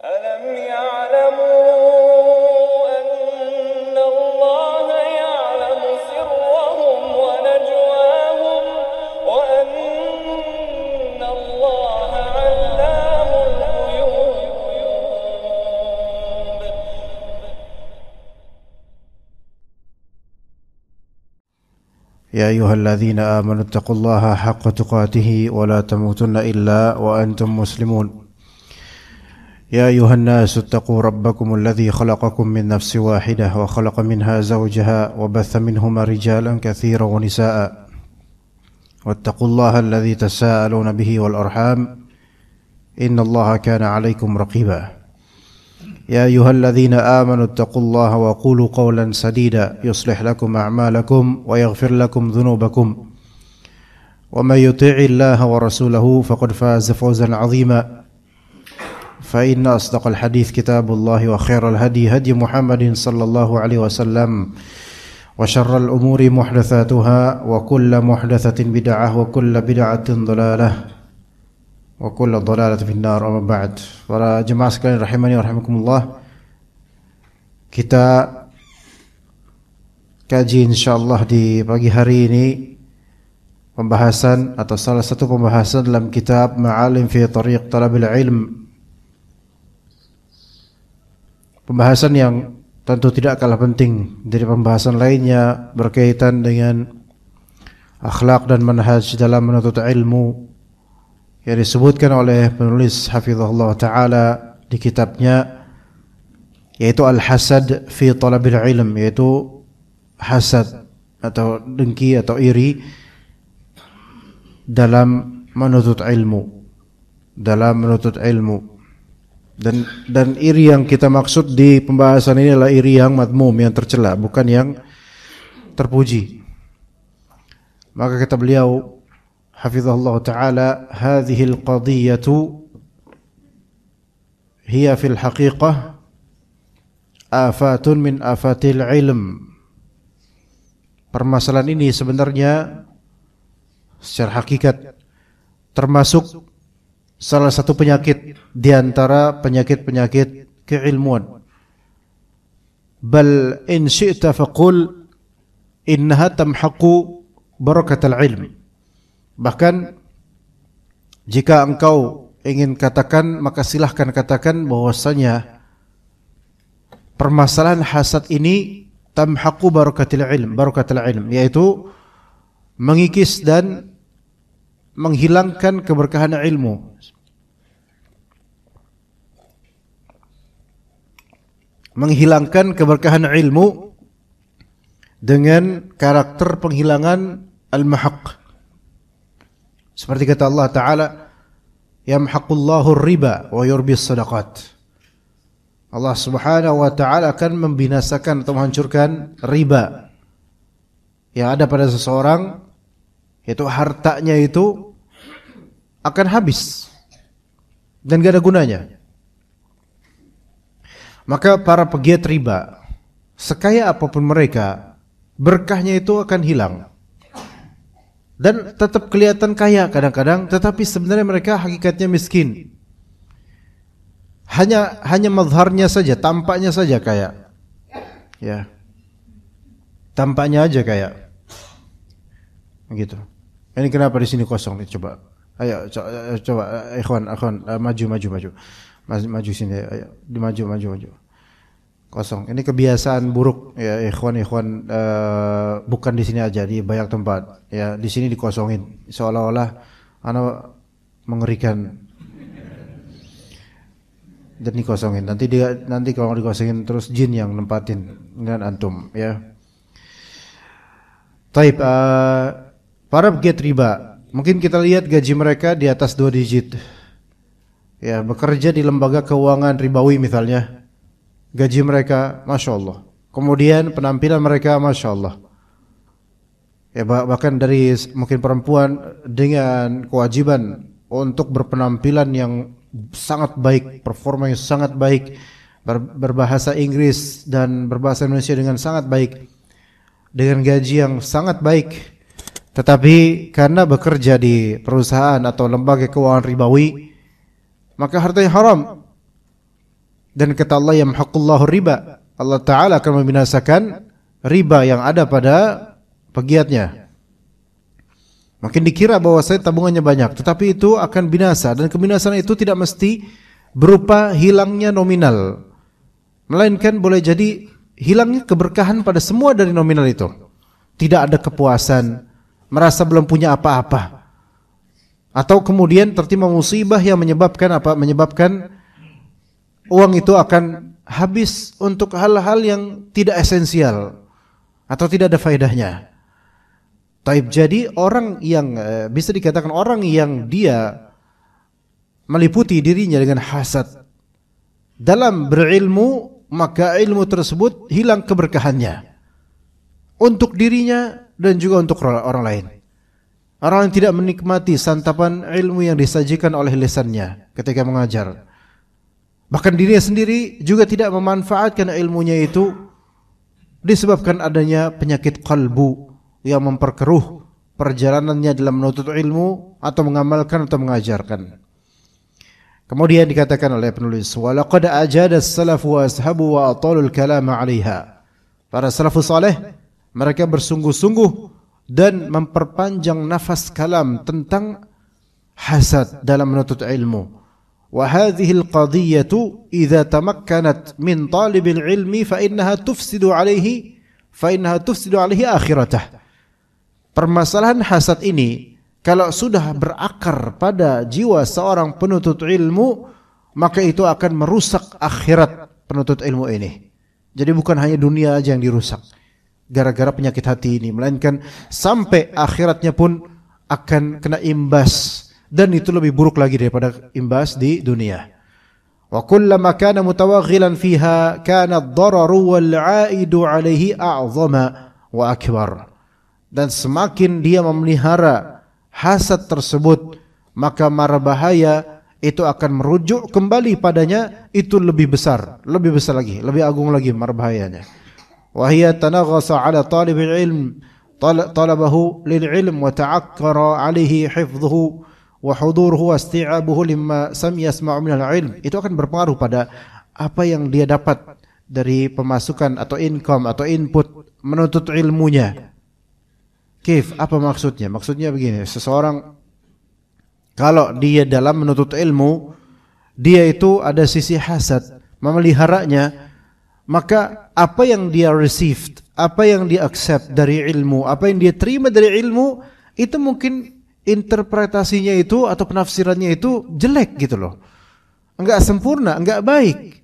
ألم يعلموا أن الله يعلم سرهم ونجواهم وأن الله علام الغيوب. يا أيها الذين آمنوا اتقوا الله حق تقاته ولا تموتن إلا وأنتم مسلمون. يا أيها الناس اتقوا ربكم الذي خلقكم من نفس واحدة وخلق منها زوجها وبث منهما رجالا كثيرا ونساء واتقوا الله الذي تساءلون به والأرحام إن الله كان عليكم رقيبا. يا أيها الذين آمنوا اتقوا الله وقولوا قولا سديدا يصلح لكم أعمالكم ويغفر لكم ذنوبكم ومن يطيع الله ورسوله فقد فاز فوزا عظيما. فإن أصدق الحديث كتاب الله وخير الهدي هدي محمد صلى الله عليه وسلم وشر الأمور محدثاتها وكل محدثة بدعة وكل بدعة ضلالة وكل ضلالة في النار. أما بعد. Para jemaah sekalian rahimani wa rahimakumullah, kita kaji insyaallah di pagi hari ini pembahasan atau salah satu pembahasan dalam kitab Ma'alim fi Tariq Talabil Ilm. Pembahasan yang tentu tidak kalah penting dari pembahasan lainnya berkaitan dengan akhlak dan manhaj dalam menuntut ilmu yang disebutkan oleh penulis hafizahullah ta'ala di kitabnya, yaitu Al-Hasad fi Talabil Ilm, yaitu hasad atau dengki atau iri dalam menuntut ilmu. Dan iri yang kita maksud di pembahasan ini adalah iri yang madmum, yang tercela, bukan yang terpuji. Maka kata beliau hafizahullah ta'ala, hadhihi al-qadiyatu hiya fil haqiqah afatun min afatil ilm. Permasalahan ini sebenarnya secara hakikat termasuk salah satu penyakit di antara penyakit-penyakit keilmuan. Bal in syi'ta faqul innaha tamhaqu barakatal ilm. Bahkan jika engkau ingin katakan, maka silahkan katakan bahwasanya permasalahan hasad ini tamhaqu barakatil ilm, yaitu mengikis dan menghilangkan keberkahan ilmu. Menghilangkan keberkahan ilmu dengan karakter penghilangan al-mahaq. Seperti kata Allah Ta'ala, yamhaqullahu riba wa yurbis sadaqat. Allah Subhanahu wa Ta'ala akan membinasakan atau menghancurkan riba yang ada pada seseorang, yaitu hartanya itu akan habis dan gak ada gunanya. Maka para pegiat riba, sekaya apapun mereka, berkahnya itu akan hilang. Dan tetap kelihatan kaya kadang-kadang, tetapi sebenarnya mereka hakikatnya miskin. Hanya mazharnya saja, tampaknya saja kaya. Ya. Tampaknya aja kaya. Begitu. Ini kenapa di sini kosong nih, coba. Ayo coba ikhwan maju. Maju sini, ayo maju. Kosong. Ini kebiasaan buruk ya ikhwan bukan di sini aja, di banyak tempat. Ya, di sini dikosongin seolah-olah ana mengerikan. Dan dikosongin. Nanti kalau dikosongin terus jin yang nempatin dengan antum ya. Taib, para pegiat riba, mungkin kita lihat gaji mereka di atas 2 digit. Ya, bekerja di lembaga keuangan ribawi misalnya, gaji mereka Masya Allah. Kemudian penampilan mereka Masya Allah. Ya, bahkan dari mungkin perempuan dengan kewajiban untuk berpenampilan yang sangat baik, performa yang sangat baik, berbahasa Inggris dan berbahasa Indonesia dengan sangat baik, dengan gaji yang sangat baik. Tetapi karena bekerja di perusahaan atau lembaga keuangan ribawi, maka hartanya haram. Dan kata Allah, yamhaqullahu riba, Allah Ta'ala akan membinasakan riba yang ada pada pegiatnya. Makin dikira bahwa saya tabungannya banyak, tetapi itu akan binasa, dan kebinasaan itu tidak mesti berupa hilangnya nominal, melainkan boleh jadi hilangnya keberkahan pada semua dari nominal itu. Tidak ada kepuasan, merasa belum punya apa-apa, atau kemudian tertimpa musibah yang menyebabkan apa? Menyebabkan uang itu akan habis untuk hal-hal yang tidak esensial atau tidak ada faedahnya. Taib, jadi orang yang bisa dikatakan orang yang dia meliputi dirinya dengan hasad dalam berilmu, maka ilmu tersebut hilang keberkahannya untuk dirinya dan juga untuk orang lain. Orang yang tidak menikmati santapan ilmu yang disajikan oleh lisannya ketika mengajar, bahkan dirinya sendiri juga tidak memanfaatkan ilmunya itu disebabkan adanya penyakit qalbu yang memperkeruh perjalanannya dalam menuntut ilmu atau mengamalkan atau mengajarkan. Kemudian dikatakan oleh penulis, walaqad ajada as-salafu wa ashabu wa atalul kalam 'alaiha. Para salafus saleh mereka bersungguh-sungguh dan memperpanjang nafas kalam tentang hasad dalam menuntut ilmu. وهذه القضية إذا تمكنت من طالب العلم فإنها تفسد عليه آخرته. Permasalahan hasad ini kalau sudah berakar pada jiwa seorang penuntut ilmu, maka itu akan merusak akhirat penuntut ilmu ini. Jadi bukan hanya dunia aja yang dirusak gara-gara penyakit hati ini, melainkan sampai akhiratnya pun akan kena imbas. Dan itu lebih buruk lagi daripada imbas di dunia. Wa kullama kana mutawaghilan fiha kana ad-dararu wal 'aidu 'alaihi a'zama wa akbar. Dan semakin dia memelihara hasad tersebut, maka mara bahaya itu akan merujuk kembali padanya itu lebih besar lagi, lebih agung lagi mara bahayanya. Wa hiya tanaghasa 'ala talibil ilm talabahu lil ilm wa ta'akkara 'alaihi hifdhuhu wa huduruhu wa isti'abuhu limma yasma'u minal ilm. Itu akan berpengaruh pada apa yang dia dapat dari pemasukan atau income atau input menuntut ilmunya. Kif, apa maksudnya? Maksudnya begini, seseorang kalau dia dalam menuntut ilmu, dia itu ada sisi hasad, memeliharanya, maka apa yang dia received, apa yang dia accept dari ilmu, apa yang dia terima dari ilmu, itu mungkin interpretasinya itu atau penafsirannya itu jelek gitu loh, enggak sempurna, enggak baik.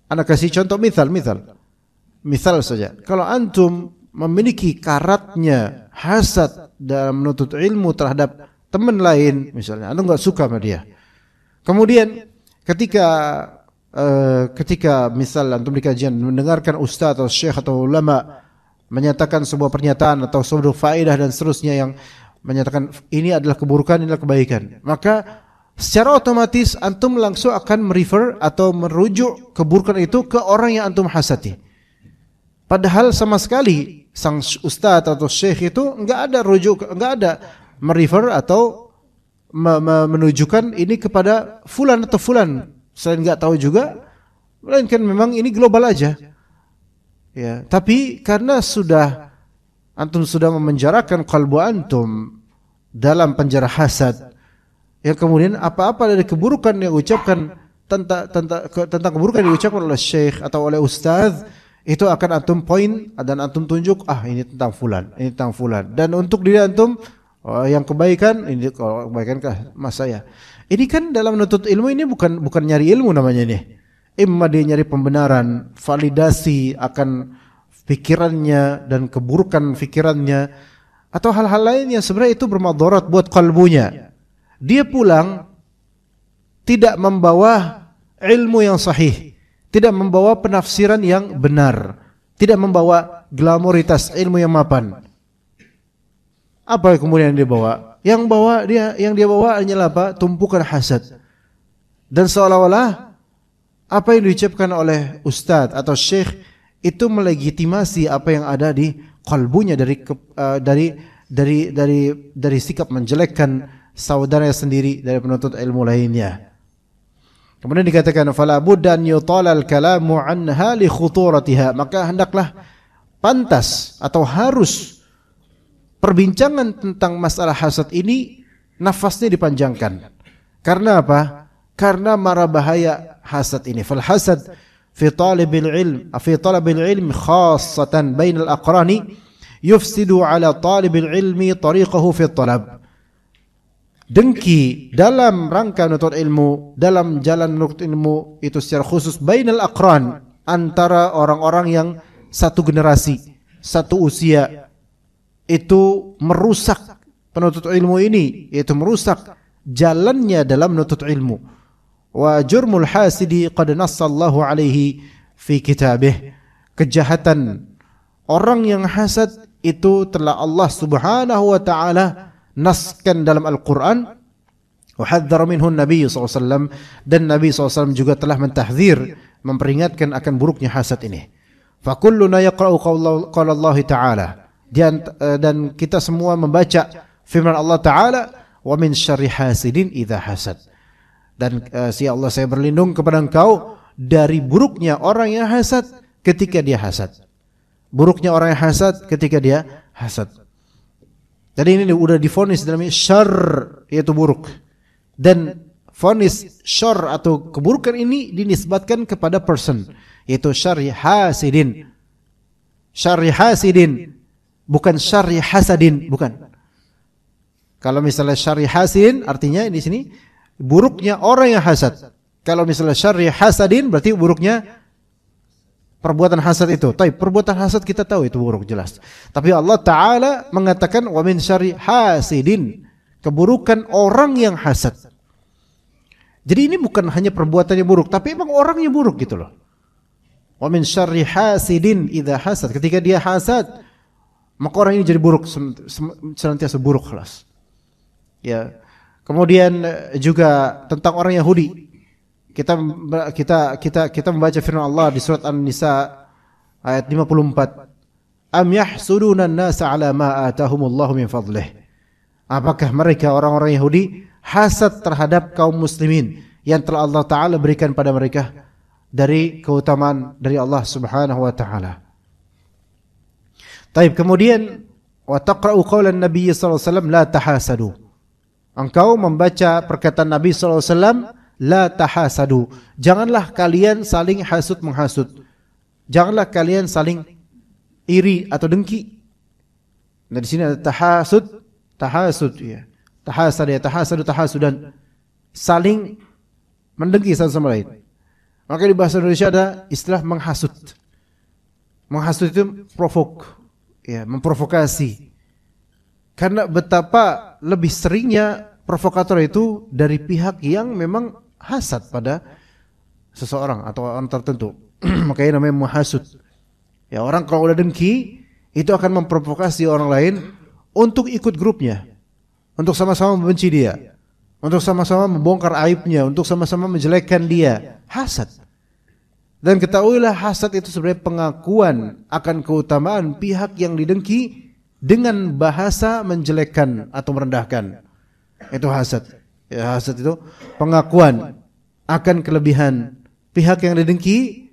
Anak kasih contoh misal saja, kalau antum memiliki karatnya hasad dalam menuntut ilmu terhadap teman lain, misalnya antum enggak suka sama dia, kemudian ketika misal antum di kajian mendengarkan ustaz atau syekh atau ulama menyatakan sebuah pernyataan atau sebuah faedah dan seterusnya yang menyatakan ini adalah keburukan, ini adalah kebaikan, maka secara otomatis antum langsung akan merefer atau merujuk keburukan itu ke orang yang antum hasati. Padahal sama sekali sang ustaz atau syekh itu enggak ada merefer atau menunjukkan ini kepada fulan atau fulan. Selain enggak tahu juga, melainkan memang ini global aja. Ya, tapi karena antum sudah memenjarakan kalbu antum dalam penjara hasad, ya kemudian apa-apa dari keburukan yang diucapkan tentang keburukan yang diucapkan oleh syekh atau oleh ustaz, itu akan antum point dan antum tunjuk, ini tentang fulan, ini tentang fulan. Dan untuk diri antum, yang kebaikan, ini kalau kebaikankah mas saya. Ini kan dalam menuntut ilmu ini bukan nyari ilmu namanya ini. Imma dia nyari pembenaran, validasi akan pikirannya dan keburukan pikirannya, atau hal-hal lain yang sebenarnya itu bermadarat buat kalbunya. Dia pulang tidak membawa ilmu yang sahih, tidak membawa penafsiran yang benar, tidak membawa glamoritas ilmu yang mapan. Apa kemudian dia bawa? Yang dia bawa hanyalah apa? Tumpukan hasad. Dan seolah-olah apa yang diucapkan oleh ustaz atau syekh itu melegitimasi apa yang ada di kalbunya dari sikap menjelekkan saudaranya sendiri dari penuntut ilmu lainnya. Kemudian dikatakan fala budda an yutala al-kalamu anha li khuturatiha, maka hendaklah pantas atau harus perbincangan tentang masalah hasad ini nafasnya dipanjangkan. Karena apa? Karena mara bahaya hasad ini. Fal hasad fi talabil ilm khassatan bainal aqrani yufsidu ala talibil ilmi tariqahu fi talab. Dengki dalam rangka menuntut ilmu, dalam jalan menuntut ilmu itu secara khusus bainal aqran, antara orang-orang yang satu generasi, satu usia, itu merusak penuntut ilmu ini, yaitu merusak jalannya dalam menuntut ilmu. Wa jurmul hasidi qad nassallahu alaihi fi kitabih. Kejahatan orang yang hasad itu telah Allah Subhanahu wa taala naskan dalam Al-Qur'an. Wa hadzara minhu Nabi SAW, dan Nabi SAW juga telah mentahdzir, memperingatkan akan buruknya hasad ini. Fa kulluna yaqra'u qala Allah taala, dan kita semua membaca firman Allah taala, wa min syarri hasidin idza hasad. Dan ya Allah, saya berlindung kepada engkau dari buruknya orang yang hasad ketika dia hasad. Buruknya orang yang hasad ketika dia hasad. Jadi ini udah divonis dalam syarr, yaitu buruk. Dan vonis syarr atau keburukan ini dinisbatkan kepada person, yaitu syarri hasidin. Syarri hasidin, bukan syarri hasadin, bukan. Kalau misalnya syarri hasidin artinya di sini buruknya orang yang hasad. Kalau misalnya syarri hasadin berarti buruknya perbuatan hasad itu. Tapi perbuatan hasad kita tahu itu buruk jelas. Tapi Allah Ta'ala mengatakan wa min syarri hasidin, keburukan orang yang hasad. Jadi ini bukan hanya perbuatannya buruk, tapi emang orangnya buruk gitu loh. Wa min syarri hasidin idza hasad, ketika dia hasad maka orang ini jadi buruk, senantiasa buruk kelas. Ya. Kemudian juga tentang orang Yahudi. Kita membaca firman Allah di surat An-Nisa ayat 54. Am yahsuduna an-nasa ala ma atahumullahu min fadlih. Apakah mereka orang-orang Yahudi hasad terhadap kaum muslimin yang telah Allah Ta'ala berikan pada mereka dari keutamaan dari Allah Subhanahu wa Ta'ala. Taib, kemudian wa taqra'u qawlan Nabi sallallahu alaihi wasallam la tahasadu. Engkau membaca perkataan Nabi sallallahu alaihi wasallam la tahasadu. Janganlah kalian saling hasud menghasud. Janganlah kalian saling iri atau dengki. Nah di sini ada tahasud ya. Tahasudan. Saling mendengki satu sama lain. Maka di bahasa Indonesia ada istilah menghasut. Menghasut itu memprovokasi. Karena betapa lebih seringnya provokator itu dari pihak yang memang hasad pada seseorang atau orang tertentu. Makanya namanya menghasut. Ya, orang kalau udah dengki itu akan memprovokasi orang lain untuk ikut grupnya, untuk sama-sama membenci dia, untuk sama-sama membongkar aibnya, untuk sama-sama menjelekkan dia. Hasad. Dan ketahuilah hasad itu sebenarnya pengakuan akan keutamaan pihak yang didengki dengan bahasa menjelekkan atau merendahkan. Itu hasad. Ya, hasad itu pengakuan akan kelebihan pihak yang didengki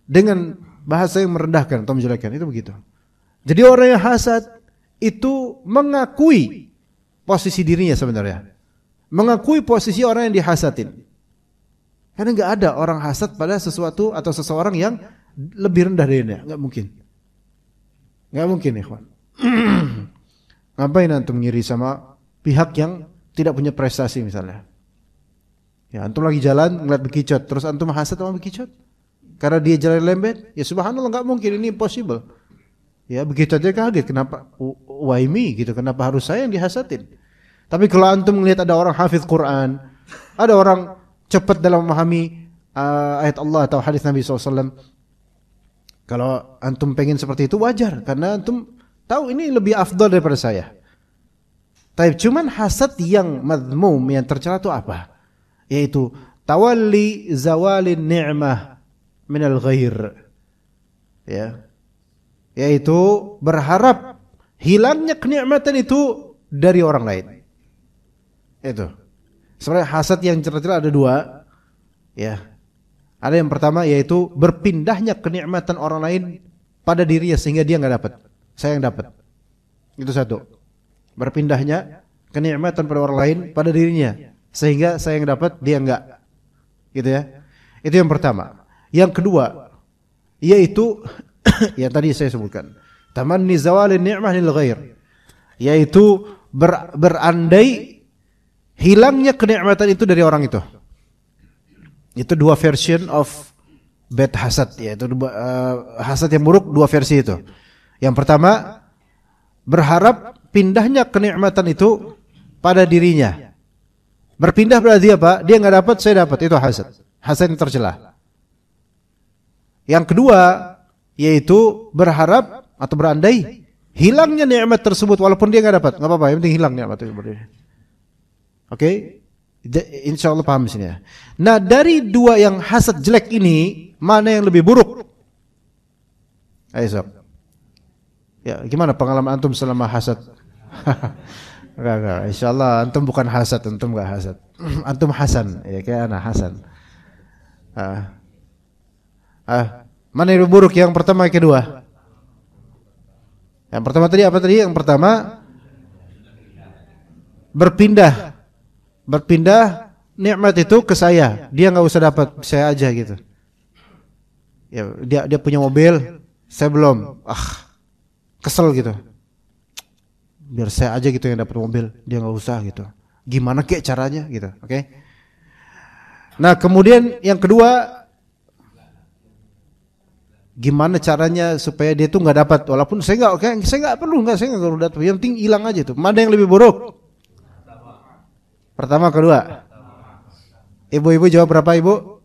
dengan bahasa yang merendahkan atau menjelekkan. Itu begitu. Jadi orang yang hasad itu mengakui posisi dirinya sebenarnya. Mengakui posisi orang yang dihasadin. Karena enggak ada orang hasad pada sesuatu atau seseorang yang lebih rendah darinya. Enggak mungkin. Enggak mungkin, ikhwan. Ngapain antum ngiri sama pihak yang tidak punya prestasi misalnya? Ya, antum lagi jalan ngeliat bekicot, terus antum hasad sama bekicot? Karena dia jalan lembet? Ya subhanallah, enggak mungkin, ini impossible. Ya, bekicot aja kaget, kenapa why me gitu, kenapa harus saya yang dihasadin? Tapi kalau antum melihat ada orang hafiz Quran, ada orang cepat dalam memahami ayat Allah atau hadis Nabi SAW, kalau antum pengen seperti itu wajar, karena antum tahu ini lebih afdal daripada saya. Tapi cuman hasad yang madmum, yang tercela itu apa? Yaitu tawalli zawalin ni'mah minal ghair. Ya. Yaitu berharap hilangnya kenikmatan itu dari orang lain. Itu. Sebenarnya hasad yang tercela ada dua. Ya. Ada yang pertama yaitu berpindahnya kenikmatan orang lain pada dirinya sehingga dia nggak dapat. Saya yang dapat. Itu satu. Berpindahnya kenikmatan pada orang lain pada dirinya sehingga saya yang dapat dia enggak. Gitu ya. Itu yang pertama. Yang kedua yaitu yang tadi saya sebutkan. Tamanni zawalin ni'mah lil ghair. Yaitu berandai hilangnya kenikmatan itu dari orang itu. Itu dua version of bad hasad, yaitu hasad yang buruk, dua versi itu. Yang pertama, berharap pindahnya kenikmatan itu pada dirinya. Berpindah berarti apa? Dia nggak dapat, saya dapat. Itu hasad. Hasad yang tercela. Yang kedua, yaitu berharap atau berandai hilangnya nikmat tersebut walaupun dia nggak dapat. Nggak apa-apa, yang penting hilang nikmat itu. Oke? Insya Allah paham sini ya. Nah, dari dua yang hasad jelek ini, mana yang lebih buruk? Ayo sob. Ya, gimana pengalaman antum selama hasad? Enggak. Insya Allah antum bukan hasad, antum enggak hasad. Antum Hasan, ya kayak anak Hasan. Mana yang lebih buruk? Yang pertama, yang kedua? Yang pertama tadi apa tadi? Yang pertama berpindah nikmat itu ke saya. Dia nggak usah dapat, saya aja gitu. Ya, dia punya mobil, saya belum. Kesel gitu. Biar saya aja gitu yang dapat mobil, dia nggak usah gitu. Gimana kek caranya gitu, oke? Nah, kemudian yang kedua, gimana caranya supaya dia tuh nggak dapat? Walaupun saya nggak perlu dapat. Yang penting hilang aja tuh. Mana yang lebih buruk? Pertama, kedua. Ibu-ibu jawab berapa, Ibu?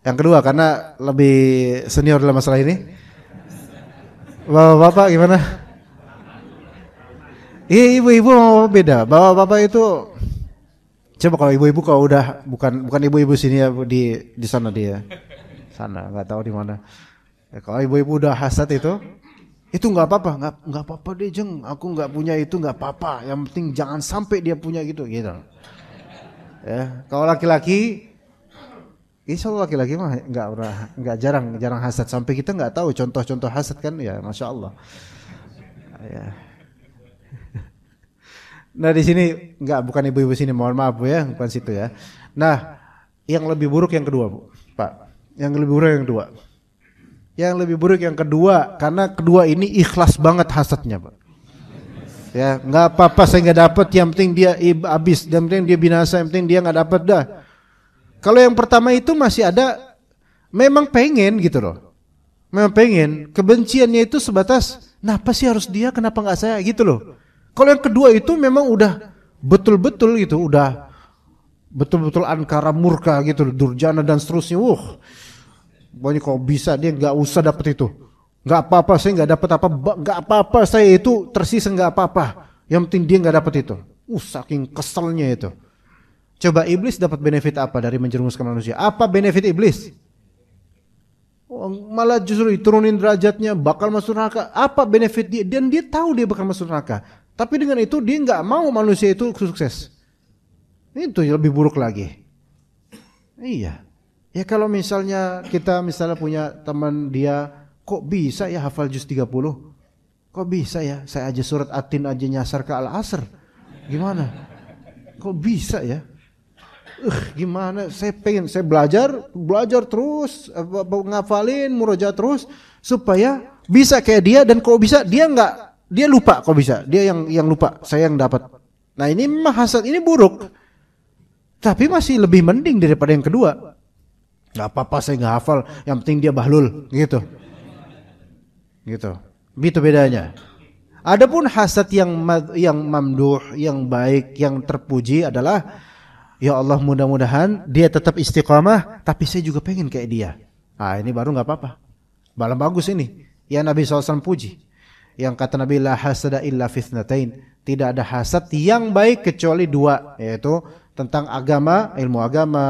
Yang kedua karena lebih senior dalam masalah ini. Bapak-bapak gimana? Iya, ibu-ibu mau beda. Bapak-bapak itu coba kalau ibu-ibu kalau udah bukan ibu-ibu sini ya, di sana dia. Sana, enggak tahu di mana. Ya, kalau ibu-ibu udah hasad itu enggak apa-apa, enggak apa-apa deh, Jeng. Aku enggak punya itu enggak apa-apa. Yang penting jangan sampai dia punya gitu. Ya, kalau laki-laki, insya Allah laki-laki mah enggak jarang hasad sampai kita enggak tahu contoh-contoh hasad kan ya, masya Allah. Ya. Nah di sini bukan ibu-ibu sini, mohon maaf Bu ya, bukan situ ya. Nah yang lebih buruk yang kedua Bu, Pak. Yang lebih buruk yang kedua. Yang lebih buruk yang kedua karena kedua ini ikhlas banget hasadnya Pak. Ya, nggak apa-apa saya nggak dapat, yang penting dia habis, yang penting dia binasa, yang penting dia nggak dapat dah. Kalau yang pertama itu masih ada, memang pengen gitu loh, memang pengen, kebenciannya itu sebatas, kenapa sih harus dia, kenapa nggak saya gitu loh. Kalau yang kedua itu memang udah betul-betul gitu, udah betul-betul ankara murka gitu, durjana dan seterusnya. Pokoknya kalau bisa dia nggak usah dapat itu. Nggak apa-apa, saya nggak dapat apa, nggak apa-apa, saya itu tersisa nggak apa-apa. Yang penting dia nggak dapat itu. Saking keselnya itu. Coba iblis dapat benefit apa dari menjerumuskan manusia? Apa benefit iblis? Malah justru diturunin derajatnya, bakal masuk neraka. Apa benefit dia? Dan dia tahu dia bakal masuk neraka. Tapi dengan itu dia nggak mau manusia itu sukses. Itu yang lebih buruk lagi. Iya. Ya kalau misalnya kita punya teman dia, kok bisa ya hafal juz 30? Kok bisa ya? Saya aja surat Atin aja nyasar ke Al-Asr. Gimana? Kok bisa ya? Gimana? Saya belajar terus, ngafalin, murojaah terus supaya bisa kayak dia, dan kalau bisa dia lupa, kalau bisa dia yang lupa, saya yang dapat. Nah ini mah hasad, ini buruk. Tapi masih lebih mending daripada yang kedua. Gak apa-apa saya gak hafal, yang penting dia bahlul gitu. Begitu bedanya. Adapun hasad yang mamduh, yang baik, yang terpuji adalah, ya Allah mudah-mudahan dia tetap istiqamah, tapi saya juga pengen kayak dia. Nah ini baru gak apa-apa. Malah bagus ini. Yang Nabi SAW puji. Yang kata Nabi, la hasada illa fitnatain. Tidak ada hasad yang baik kecuali dua, yaitu tentang agama, ilmu agama,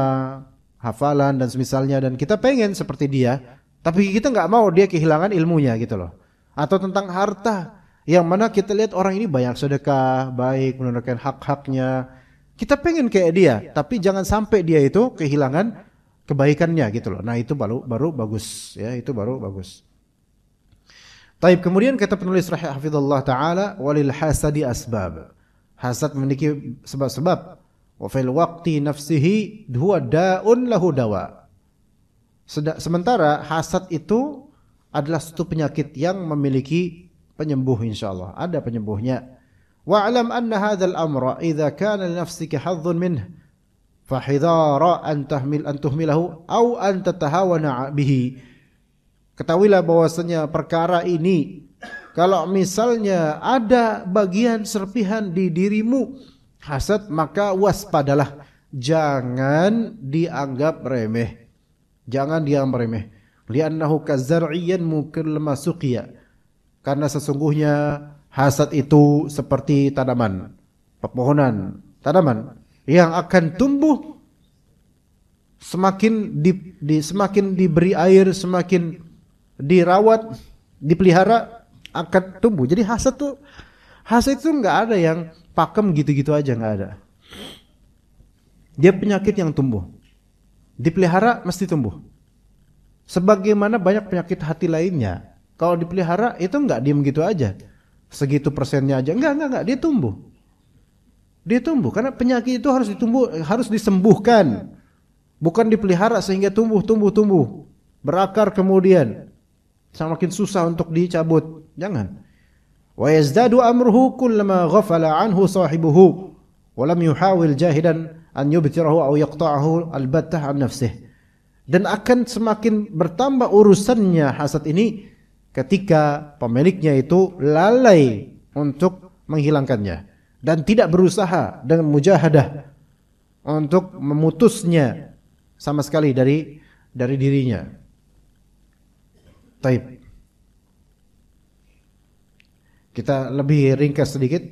hafalan dan semisalnya, dan kita pengen seperti dia, tapi kita nggak mau dia kehilangan ilmunya gitu loh. Atau tentang harta, yang mana kita lihat orang ini banyak sedekah, baik menunaikan hak-haknya, kita pengen kayak dia, tapi jangan sampai dia itu kehilangan kebaikannya gitu loh. Nah, itu baru bagus ya, itu baru bagus. Taib, kemudian kata penulis hafizallah taala, walil hasadi asbab. Hasad memiliki sebab-sebab. Wa fil waqti nafsihi huwa da'un lahu dawa. Sementara hasad itu adalah suatu penyakit yang memiliki penyembuh insyaallah. Ada penyembuhnya. Wa'lam anna hadzal amra idza kana li nafsika hazzun minhu fahidhara an tuhmilahu aw an tatahawana bihi. Ketahuilah bahwasanya perkara ini kalau misalnya ada bagian serpihan di dirimu hasad, maka waspadalah, jangan dianggap remeh. Jangan dianggap remeh. Li'annahu kazar'iyyan mukil masuqiya. Karena sesungguhnya hasad itu seperti tanaman, pepohonan, tanaman yang akan tumbuh semakin semakin diberi air, semakin dirawat, dipelihara akan tumbuh. Jadi hasad itu enggak ada yang pakem gitu-gitu aja, enggak ada. Dia penyakit yang tumbuh. Dipelihara mesti tumbuh. Sebagaimana banyak penyakit hati lainnya. Kalau dipelihara itu enggak diem gitu aja. Segitu persennya aja. Enggak, dia tumbuh. Dia tumbuh karena penyakit itu harus disembuhkan. Bukan dipelihara sehingga tumbuh. Berakar kemudian semakin susah untuk dicabut. Jangan. Wa yazdadu amruhu kullama ghafala anhu sahibuhu wa lam yuhawil jahidan an yubtirahu aw yaqta'ahu albattah an nafsihi. Dan akan semakin bertambah urusannya hasad ini ketika pemiliknya itu lalai untuk menghilangkannya dan tidak berusaha dengan mujahadah untuk memutusnya sama sekali dari dirinya. Taib. Kita lebih ringkas sedikit.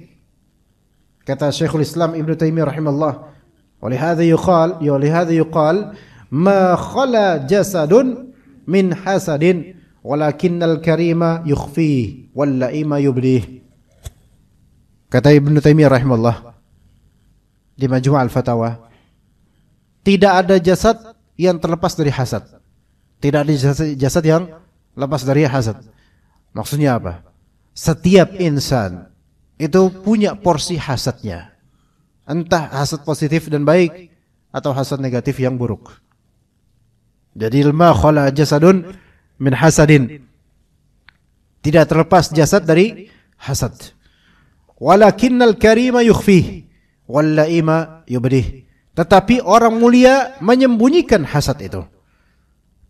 Kata Syekhul Islam Ibnu Taimiyah rahimahullah, "Walihadza yuqal ma khala jasadun min hasadin walakinnal karima yukhfi wal laima yubdih." Kata Ibnu Taimiyah rahimahullah di Majmu' al-Fatawa, tidak ada jasad yang terlepas dari hasad. Tidak ada jasad yang lepas dari hasad. Maksudnya apa? Setiap insan itu punya porsi hasadnya. Entah hasad positif dan baik atau hasad negatif yang buruk. Jadi ma khala jasadun min hasadin. Tidak terlepas jasad dari hasad. Walakinnal karima yukhfih wal laima yubdih. Tetapi orang mulia menyembunyikan hasad itu.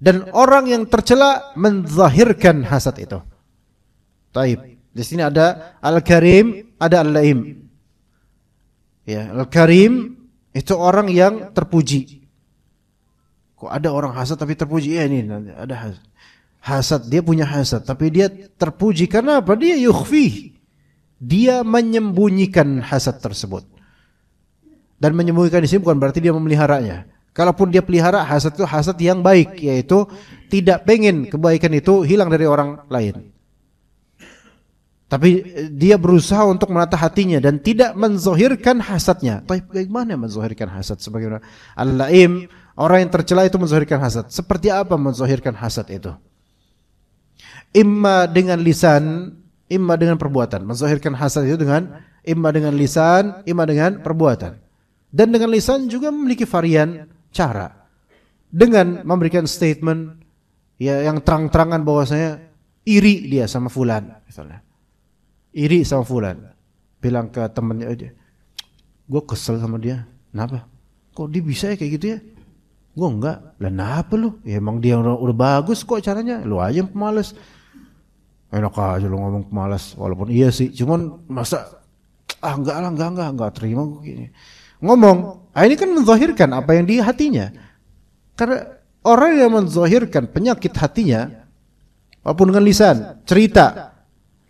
Dan orang yang tercela menzahirkan hasad itu. Taib. Di sini ada al-karim, ada al-laim. Ya, al-karim itu orang yang terpuji. Kok ada orang hasad tapi terpuji? Ya ini ada hasad, dia punya hasad tapi dia terpuji karena apa? Dia yukhfi. Dia menyembunyikan hasad tersebut. Dan menyembunyikan di sini bukan berarti dia memeliharanya. Kalaupun dia pelihara, hasad itu hasad yang baik, yaitu tidak pengen kebaikan itu hilang dari orang lain. Tapi dia berusaha untuk menata hatinya dan tidak menzahirkan hasadnya. Tapi bagaimana menzahirkan hasad? Sebagaimana al-laim, orang yang tercela itu menzahirkan hasad. Seperti apa menzahirkan hasad itu? Imma dengan lisan, imma dengan perbuatan. Menzahirkan hasad itu imma dengan lisan, imma dengan perbuatan. Dan dengan lisan juga memiliki varian cara. Dengan memberikan statement ya yang terang-terangan bahwasanya iri dia sama fulan misalnya. Iri sama fulan. Bilang ke temannya dia, "Gue kesel sama dia." "Kenapa? Kok dia bisa ya kayak gitu ya?" "Gue enggak." "Lah kenapa lu?" "Ya emang dia udah bagus kok caranya. Lu aja yang pemalas." "Enak aja lu ngomong pemalas." Walaupun iya sih, cuman masa enggak terima gue gini. Ngomong, ini kan menzahirkan apa yang di hatinya. Karena orang yang menzahirkan penyakit hatinya, walaupun dengan lisan, cerita,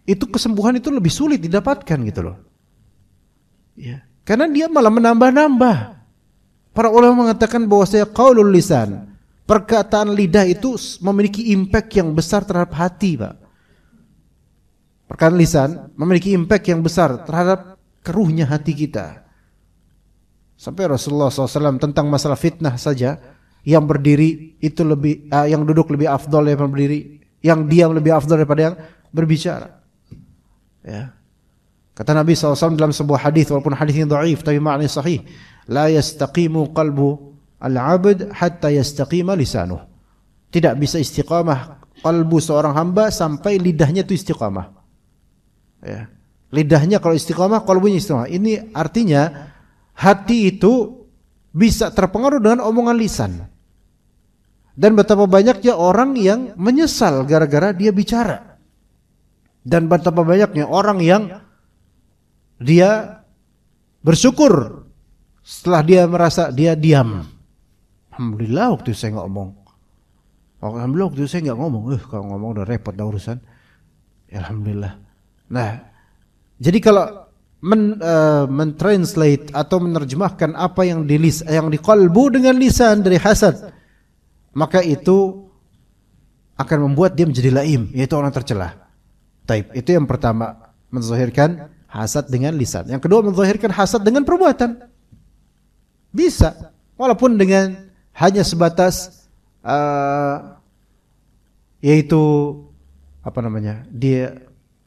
itu kesembuhan itu lebih sulit didapatkan gitu loh. Ya, karena dia malah menambah-nambah. Para ulama mengatakan bahwasanya qaulul lisan, perkataan lidah itu memiliki impact yang besar terhadap hati, Pak. Perkataan lisan memiliki impact yang besar terhadap keruhnya hati kita. Sampai Rasulullah SAW tentang masalah fitnah saja, yang berdiri itu lebih yang duduk lebih afdal daripada berdiri, yang diam lebih afdal daripada yang berbicara. Ya. Kata Nabi SAW dalam sebuah hadis, walaupun hadis ini dhaif tapi maknanya sahih, la yastaqimu qalbu al-'abd hatta yastaqima lisanuh. Tidak bisa istiqamah kalbu seorang hamba sampai lidahnya itu istiqamah. Ya. Lidahnya kalau istiqamah, kalbunya istiqamah. Ini artinya hati itu bisa terpengaruh dengan omongan lisan. Dan betapa banyaknya orang yang menyesal gara-gara dia bicara. Dan betapa banyaknya orang yang dia bersyukur setelah dia merasa dia diam. Alhamdulillah waktu saya nggak ngomong. Alhamdulillah waktu saya nggak ngomong. Kalau ngomong udah repot dah urusan. Ya, alhamdulillah. Nah, jadi kalau mentranslate atau menerjemahkan apa yang di qalbu dengan lisan dari hasad, maka itu akan membuat dia menjadi laim, yaitu orang tercela. Taib, itu yang pertama, menzahirkan hasad dengan lisan. Yang kedua, menzahirkan hasad dengan perbuatan. Bisa, walaupun dengan hanya sebatas yaitu apa namanya? Dia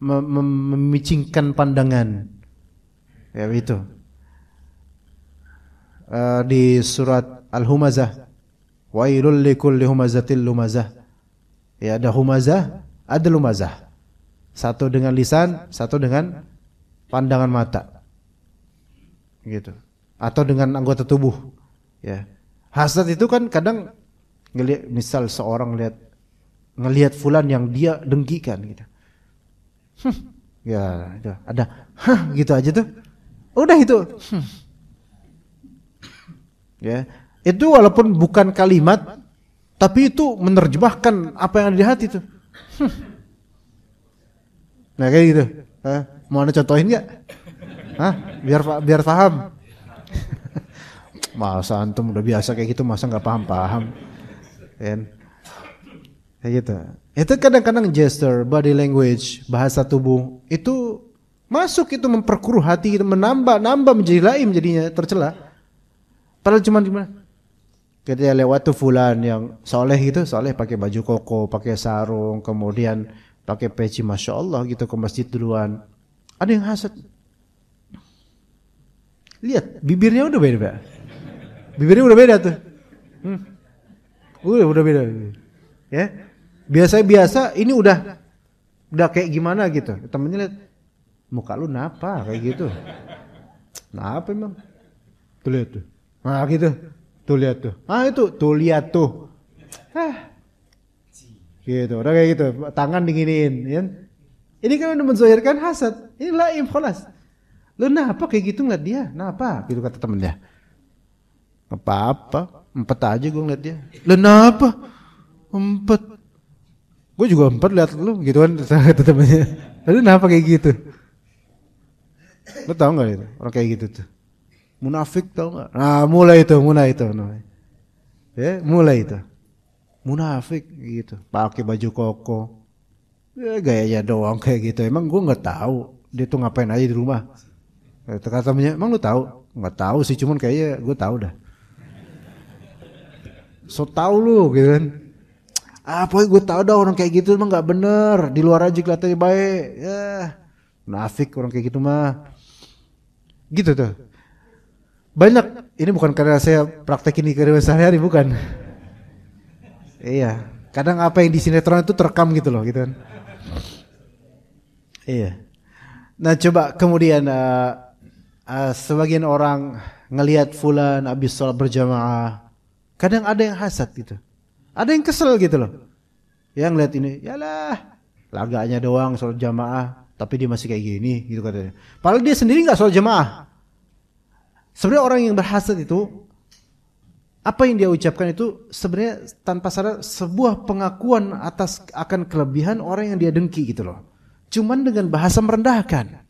memicingkan pandangan. Ya itu. Di surat Al-Humazah, wailul likulli humazatil lumazah. Ya, ada humazah, ada lumazah. Satu dengan lisan, satu dengan pandangan mata. Gitu. Atau dengan anggota tubuh. Ya. Hasad itu kan kadang ngelihat, misal seorang ngelihat fulan yang dia dengkikan gitu. Ya, ada gitu aja tuh. Udah itu. Ya. Itu walaupun bukan kalimat, tapi itu menerjemahkan apa yang ada di hati tuh. Nah, kayak gitu. Mau Anda contohin enggak? Biar paham. Masa antum udah biasa kayak gitu, masa nggak paham? Kayak gitu. Itu kadang-kadang gesture, body language, bahasa tubuh itu masuk, itu memperkeruh hati, itu menambah menjadi laim, jadinya tercela. Padahal cuma gimana? Kita lewat tuh fulan yang soleh gitu, soleh pakai baju koko, pakai sarung, kemudian pakai peci, masya Allah gitu, ke masjid duluan. Ada yang hasad. Lihat, bibirnya udah beda. Bibirnya udah beda tuh. Udah beda. Ya. Biasa ini udah kayak gimana gitu. Temennya lihat, muka lu napa kayak gitu. Napa emang? Tuh lihat tuh. Nah gitu. Tuh lihat tuh. Itu tuh lihat tuh. Gitu, udah kayak gitu. Tangan diginiin, ya. Ini kan udah menzahirkan hasad. Ini laim khalas. Lu napa kayak gitu ngeliat dia? Napa? Gitu kata temennya. Apa-apa, 4 aja gue ngeliat dia. Lu napa? 4. Gue juga 4 liat lu gitu kan, kata temennya. Lu napa kayak gitu? Lu tau gak itu? Orang kayak gitu tuh munafik, tau gak? Nah mulai itu. Ya, mulai itu munafik gitu, pakai baju koko. Ya gayanya doang kayak gitu. Emang gue gak tahu dia tuh ngapain aja di rumah. Kata temennya, emang lu tahu? Gak tahu sih, cuman kayaknya gue tahu dah. So tau lu gitu kan. Pokoknya gue tau dah orang kayak gitu emang gak bener. Di luar aja kelihatannya baik. Ya, munafik orang kayak gitu mah. Gitu tuh. Banyak. Ini bukan karena saya praktek ini karena sehari-hari, bukan. Iya. Kadang apa yang di sinetron itu terekam gitu loh, gitu kan. Iya. Nah coba kemudian sebagian orang ngelihat fulan habis sholat berjamaah, kadang ada yang hasad gitu, ada yang kesel gitu loh, yang lihat ini, yalah laganya doang sholat jamaah, tapi dia masih kayak gini gitu katanya. Padahal dia sendiri nggak sholat jamaah. Sebenarnya orang yang berhasad itu, apa yang dia ucapkan itu sebenarnya tanpa sadar sebuah pengakuan atas akan kelebihan orang yang dia dengki gitu loh. Cuman dengan bahasa merendahkan.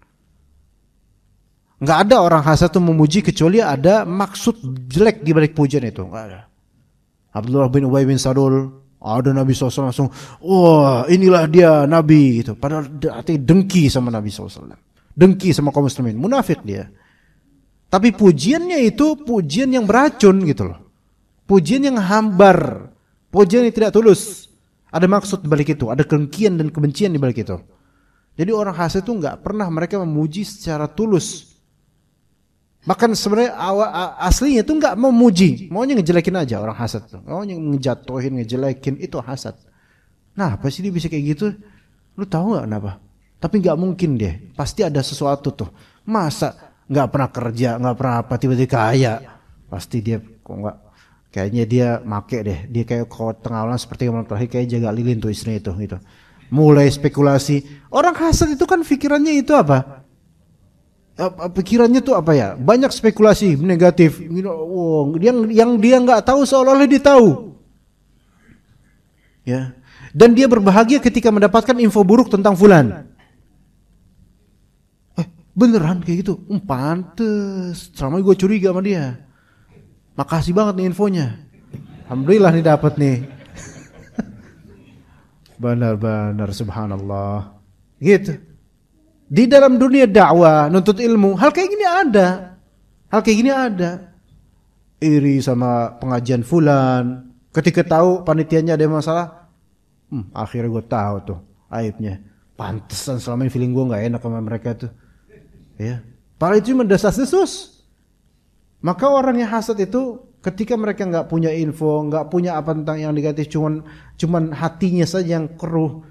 Nggak ada orang hasad itu memuji kecuali ada maksud jelek di balik pujian itu. Nggak ada. Abdullah bin Ubay bin Salul, ada Nabi SAW langsung, wah inilah dia Nabi gitu. Padahal hati dengki sama Nabi SAW, dengki sama kaum muslimin, munafik dia. Tapi pujiannya itu pujian yang beracun gitu loh. pujian yang hambar, pujian yang tidak tulus. Ada maksud di balik itu, ada kedengkian dan kebencian di balik itu. Jadi orang hasad itu nggak pernah mereka memuji secara tulus. Bahkan sebenarnya aslinya itu nggak mau muji, maunya ngejelekin aja orang hasad tuh, maunya ngejatuhin, ngejelekin, itu hasad. Nah, apa sih dia bisa kayak gitu? Lu tahu nggak kenapa? Tapi nggak mungkin deh, pasti ada sesuatu tuh. Masa nggak pernah kerja, nggak pernah apa, tiba-tiba kaya? Pasti dia kok nggak? Kayaknya dia make deh, dia kayak kau tengah malam seperti yang terakhir kayak jaga lilin tuh istrinya itu, gitu. Mulai spekulasi. Orang hasad itu kan pikirannya itu apa? Pikirannya tuh apa ya? Banyak spekulasi negatif. Yang dia nggak tahu seolah-olah dia tahu. Ya. Dan dia berbahagia ketika mendapatkan info buruk tentang fulan. Beneran kayak gitu? Pantes. Selama ini gue curiga sama dia. Makasih banget nih infonya. Alhamdulillah nih dapat nih. Benar-benar subhanallah. Gitu. Di dalam dunia dakwah, nuntut ilmu, hal kayak gini ada. Hal kayak gini ada. Iri sama pengajian fulan. Ketika tahu panitianya ada masalah, akhirnya gue tahu tuh aibnya. Pantesan selama ini feeling gue nggak enak sama mereka tuh. Ya. Padahal itu mendesas-desus. Maka orang yang hasad itu ketika mereka nggak punya info, nggak punya apa tentang yang negatif, cuman hatinya saja yang keruh,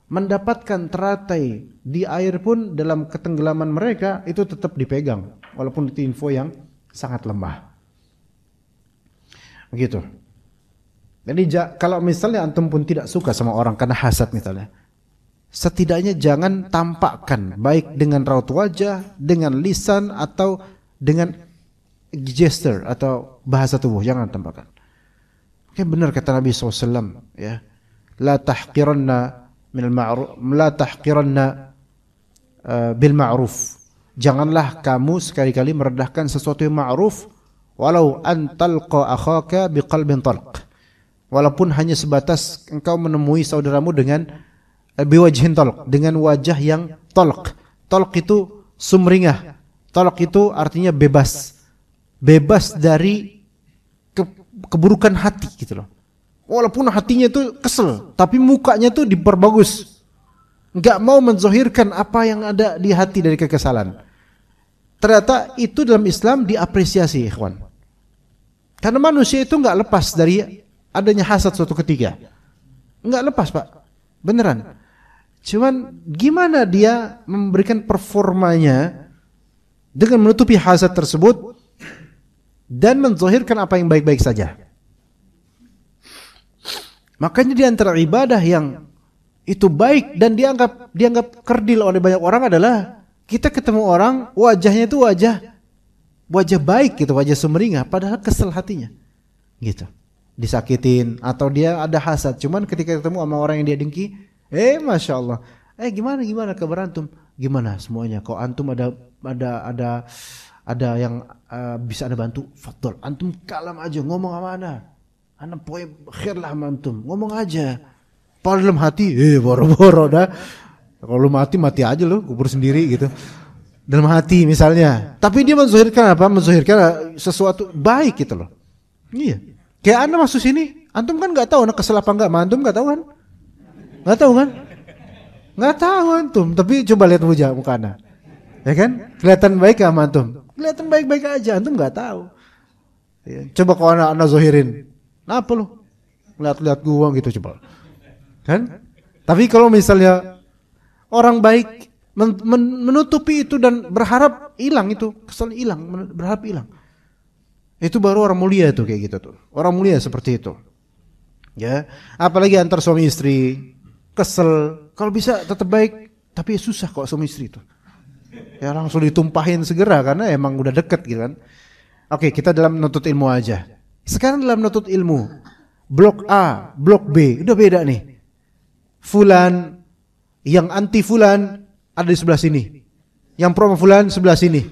mendapatkan teratai di air pun dalam ketenggelaman mereka itu tetap dipegang walaupun itu info yang sangat lemah. Begitu. Jadi kalau misalnya antum pun tidak suka sama orang karena hasad misalnya, setidaknya jangan tampakkan baik dengan raut wajah, dengan lisan atau dengan gesture atau bahasa tubuh, jangan tampakkan. Kayak benar kata Nabi SAW, ya, la tahqiranna minal ma'ruf, la tahqiranna bil ma'ruf. Janganlah kamu sekali-kali merendahkan sesuatu yang ma'ruf, walau an talqa akhaka biqalbin talq. Walaupun hanya sebatas engkau menemui saudaramu dengan biwajhin talq, dengan wajah yang talq. Talq itu sumringah. Talq itu artinya bebas. Bebas dari keburukan hati gitu loh. Walaupun hatinya itu kesel, tapi mukanya tuh diperbagus. Enggak mau menzohirkan apa yang ada di hati dari kekesalan. Ternyata itu dalam Islam diapresiasi, ikhwan. Karena manusia itu enggak lepas dari adanya hasad suatu ketika. Enggak lepas, Pak. Beneran. Cuman gimana dia memberikan performanya dengan menutupi hasad tersebut dan menzohirkan apa yang baik-baik saja. Makanya di antara ibadah yang itu baik dan dianggap kerdil oleh banyak orang adalah kita ketemu orang wajahnya itu wajah baik gitu, wajah sumringah, padahal kesel hatinya. Gitu. Disakitin atau dia ada hasad, cuman ketika ketemu sama orang yang dia dengki, masya Allah, gimana kabar antum? Gimana semuanya? Kok antum ada yang bisa Anda bantu? Fadol, antum kalam aja, ngomong sama Anda. Anda poin khair lah sama antum, ngomong aja. Padahal dalam hati, boro-boro dah. Kalau mati aja lo, kubur sendiri gitu. Dalam hati misalnya. Tapi dia menzohirkan apa? Menzohirkan sesuatu baik gitu loh. Iya. Kayak Anda masuk sini, antum kan nggak tahu Anda kesel apa nggak? Antum nggak tahu kan? Nggak tahu kan? Nggak tahu antum. Tapi coba lihat wajah muka Anda. Ya kan? Kelihatan baik gak sama antum? Kelihatan baik-baik aja, antum gak tahu. Ya. Coba kalau anak zohirin, apa lu? Lihat-lihat gua gitu coba. Kan? Tapi kalau misalnya orang baik menutupi itu dan berharap hilang itu, kesel hilang, berharap hilang. Itu baru orang mulia itu kayak gitu tuh. Orang mulia seperti itu. Ya, apalagi antar suami istri, kesel, kalau bisa tetap baik, tapi susah kok suami istri itu. Ya langsung ditumpahin segera karena emang udah deket gitu kan. Oke, kita dalam menuntut ilmu aja. Sekarang dalam menuntut ilmu, blok A, blok B, udah beda nih. Fulan, yang anti fulan ada di sebelah sini. Yang pro fulan sebelah sini.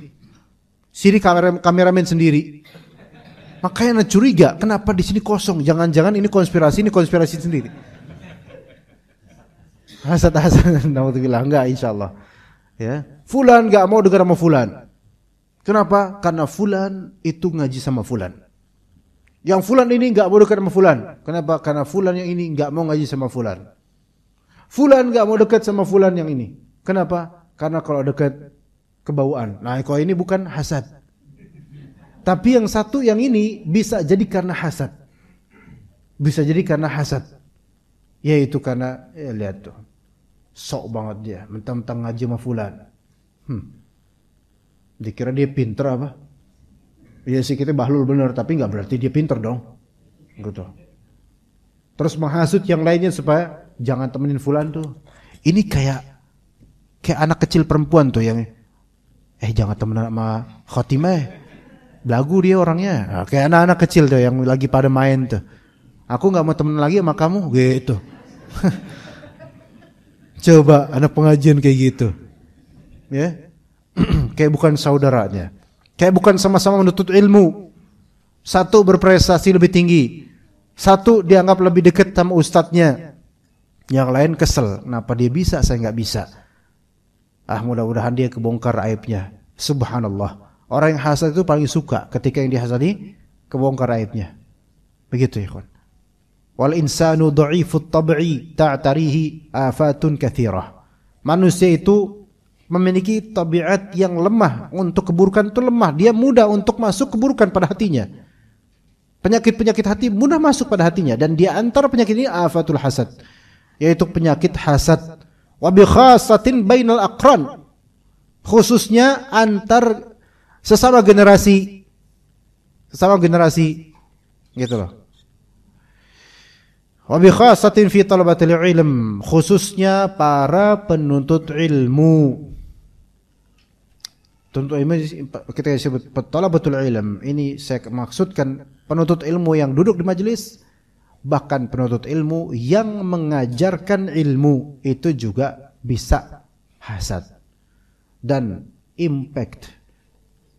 Sini kameramen sendiri. Makanya curiga, kenapa di sini kosong? Jangan-jangan ini konspirasi sendiri. Hasad, naudzubillah, enggak insyaallah. Ya, fulan enggak mau dengar sama fulan. Kenapa? Karena fulan itu ngaji sama fulan. Yang fulan ini enggak mau dekat sama fulan. Kenapa? Karena fulan yang ini enggak mau ngaji sama fulan. Fulan enggak mau dekat sama fulan yang ini. Kenapa? Karena kalau dekat kebauan. Nah, kalau ini bukan hasad. Tapi yang satu yang ini bisa jadi karena hasad. Bisa jadi karena hasad. Yaitu karena lihat tuh. Sok banget dia, mentang-mentang ngaji sama fulan. Dikira dia pinter apa? Ya sih kita bahlul bener, tapi nggak berarti dia pinter dong. Gitu. Terus menghasut yang lainnya supaya jangan temenin fulan tuh. Ini kayak anak kecil perempuan tuh yang jangan temenan sama Khotimah. Belagu dia orangnya. Nah, kayak anak-anak kecil tuh yang lagi pada main tuh. Aku nggak mau temenan lagi sama kamu, gitu. Coba anak pengajian kayak gitu. Ya. Kayak bukan saudaranya. Kayak bukan sama-sama menuntut ilmu. Satu berprestasi lebih tinggi. Satu dianggap lebih dekat sama ustadznya. Yang lain kesel. Kenapa dia bisa, saya nggak bisa. Mudah-mudahan dia kebongkar aibnya. Subhanallah. Orang yang hasad itu paling suka ketika yang dihasadi kebongkar aibnya. Begitu ya kawan. Wal insanu dha'ifut tab'i ta'tarihi afatun katsirah. Manusia itu memiliki tabiat yang lemah, untuk keburukan itu lemah. Dia mudah untuk masuk keburukan pada hatinya. Penyakit-penyakit hati mudah masuk pada hatinya, dan di antara penyakit ini afatul hasad, yaitu penyakit hasad. Wa bi khassatin bainal aqran, khususnya antar sesama generasi gitu loh. Wa bi khassatin fi talabatil ilm, khususnya para penuntut ilmu. Tentu kita sebut talabatul ilm, ini saya maksudkan penuntut ilmu yang duduk di majelis, bahkan penuntut ilmu yang mengajarkan ilmu itu juga bisa hasad. Dan impact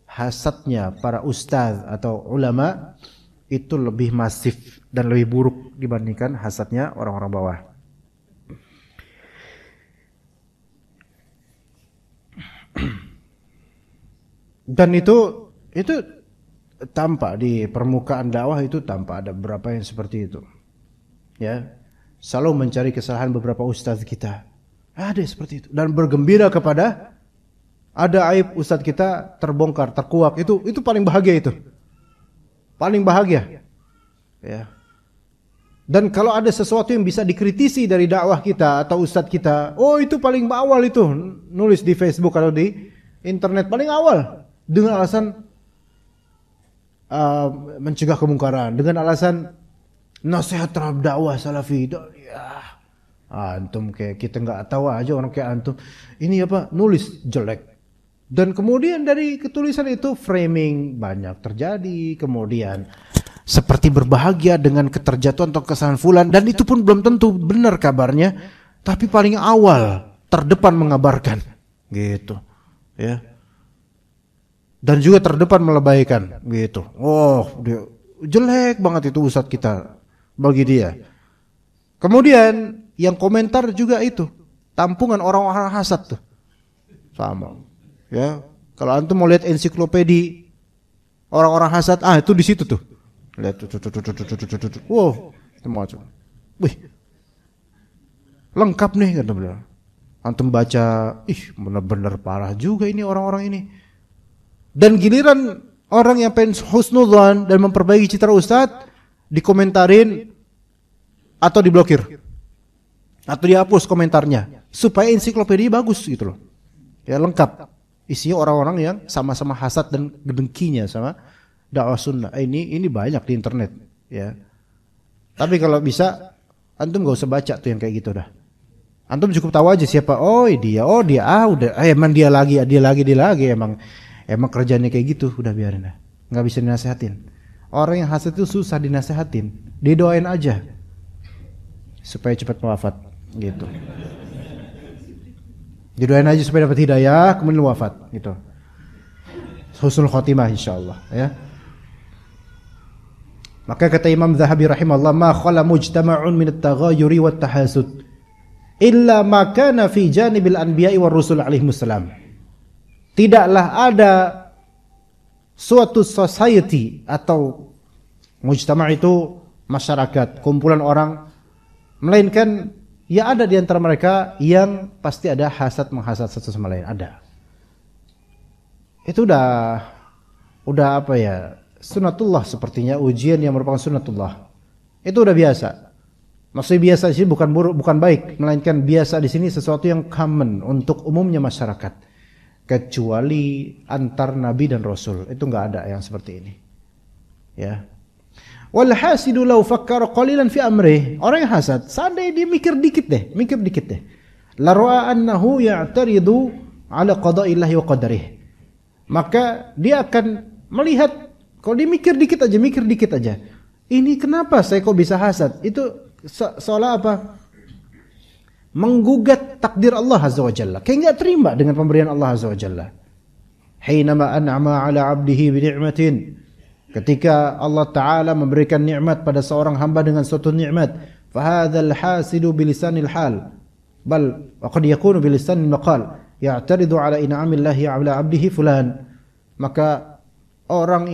hasadnya para ustaz atau ulama itu lebih masif dan lebih buruk dibandingkan hasadnya orang-orang bawah. Dan itu tampak di permukaan dakwah, itu tampak ada beberapa yang seperti itu. Ya, selalu mencari kesalahan beberapa ustaz kita. Ada seperti itu, dan bergembira kepada ada aib ustaz kita terbongkar, terkuak. Itu paling bahagia itu. Paling bahagia. Ya. Dan kalau ada sesuatu yang bisa dikritisi dari dakwah kita atau ustaz kita, itu paling awal itu nulis di Facebook atau di internet paling awal. Dengan alasan mencegah kemungkaran, dengan alasan nasihat terhadap dakwah salafi. Ya, antum kayak kita nggak tahu aja orang kayak antum. Ini apa? Nulis jelek. Dan kemudian dari ketulisan itu framing banyak terjadi. Kemudian seperti berbahagia dengan keterjatuhan atau kesalahan fulan, dan itu pun belum tentu benar kabarnya, tapi paling awal terdepan mengabarkan, gitu, ya. Dan juga terdepan melebaikan, gitu. Dia jelek banget itu ustadz kita bagi dia. Kemudian yang komentar juga itu tampungan orang-orang hasad tuh, sama. Ya, kalau antum mau lihat ensiklopedi orang-orang hasad, itu di situ tuh. Lihat tuh. Itu macam. Wih. Lengkap nih kata beliau. Antum baca, benar-benar parah juga ini orang-orang ini. Dan giliran orang yang pengen husnudzan dan memperbaiki citra ustadz dikomentarin atau diblokir atau dihapus komentarnya supaya ensiklopedia bagus gitu loh. Ya, lengkap. Isinya orang-orang yang sama-sama hasad dan dengkinya sama dakwah sunnah. Ini banyak di internet, ya. Tapi kalau bisa antum gak usah baca tuh yang kayak gitu dah. Antum cukup tahu aja siapa. Dia udah. Emang dia lagi. Emang kerjanya kayak gitu, udah biarin lah. Nggak bisa dinasehatin. Orang yang hasad itu susah dinasehatin. Didoain aja supaya cepat wafat, gitu. Didoain aja supaya dapat hidayah, kemudian wafat, gitu. Husnul khotimah insyaallah, ya. Maka kata Imam Zahabi rahimahullah, ma khala mujtama'un min at-taghayyuri wat tahasud illa ma kana fi janibil anbiya'i war rusul alaihi wassalam. Tidaklah ada suatu society atau Mujtama' itu masyarakat, kumpulan orang, melainkan ya ada di antara mereka yang pasti ada hasad menghasad satu sama lain, ada. Itu udah apa ya? Sunnatullah sepertinya, ujian yang merupakan sunnatullah. Itu udah biasa. Maksudnya biasa di sini bukan buruk, bukan baik, melainkan biasa di sini sesuatu yang common untuk umumnya masyarakat. Kecuali antar nabi dan rasul, itu enggak ada yang seperti ini. Ya. Wal hasidu law fakkara qalilan fi amrih. Orang yang hasad, seandainya dia mikir dikit deh. La ra'a annahu ya'taridu ala qada'illahi wa qadarih. Maka dia akan melihat, kalau dia mikir dikit aja. Ini kenapa saya kok bisa hasad? Itu seolah apa? Menggugat takdir Allah Azza wa Jalla. Kayak enggak terima dengan pemberian Allah Azza wa Jalla. Hinama an'ama ala 'abdihi bi ni'matin. Ketika Allah Ta'ala memberikan nikmat pada seorang hamba dengan suatu nikmat, fahadzal hasidu bilisanil hal, bal qad yakunu bilisanil maqal, ya'taridu ala in'amillahi ala 'abdihi fulan. Maka orang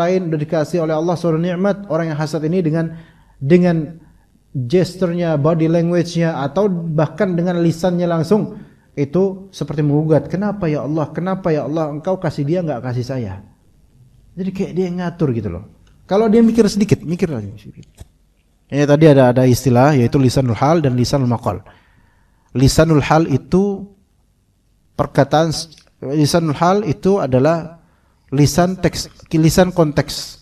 lain sudah dikasih oleh Allah suatu nikmat, orang yang hasad ini dengan gesturnya, body language-nya, atau bahkan dengan lisannya langsung, itu seperti menggugat, kenapa ya Allah engkau kasih dia enggak kasih saya. Jadi kayak dia ngatur gitu loh. Kalau dia mikir sedikit, mikir lagi. Ini tadi ada istilah yaitu lisanul hal dan lisanul maqal. Lisanul hal itu perkataan, lisanul hal itu adalah lisan konteks,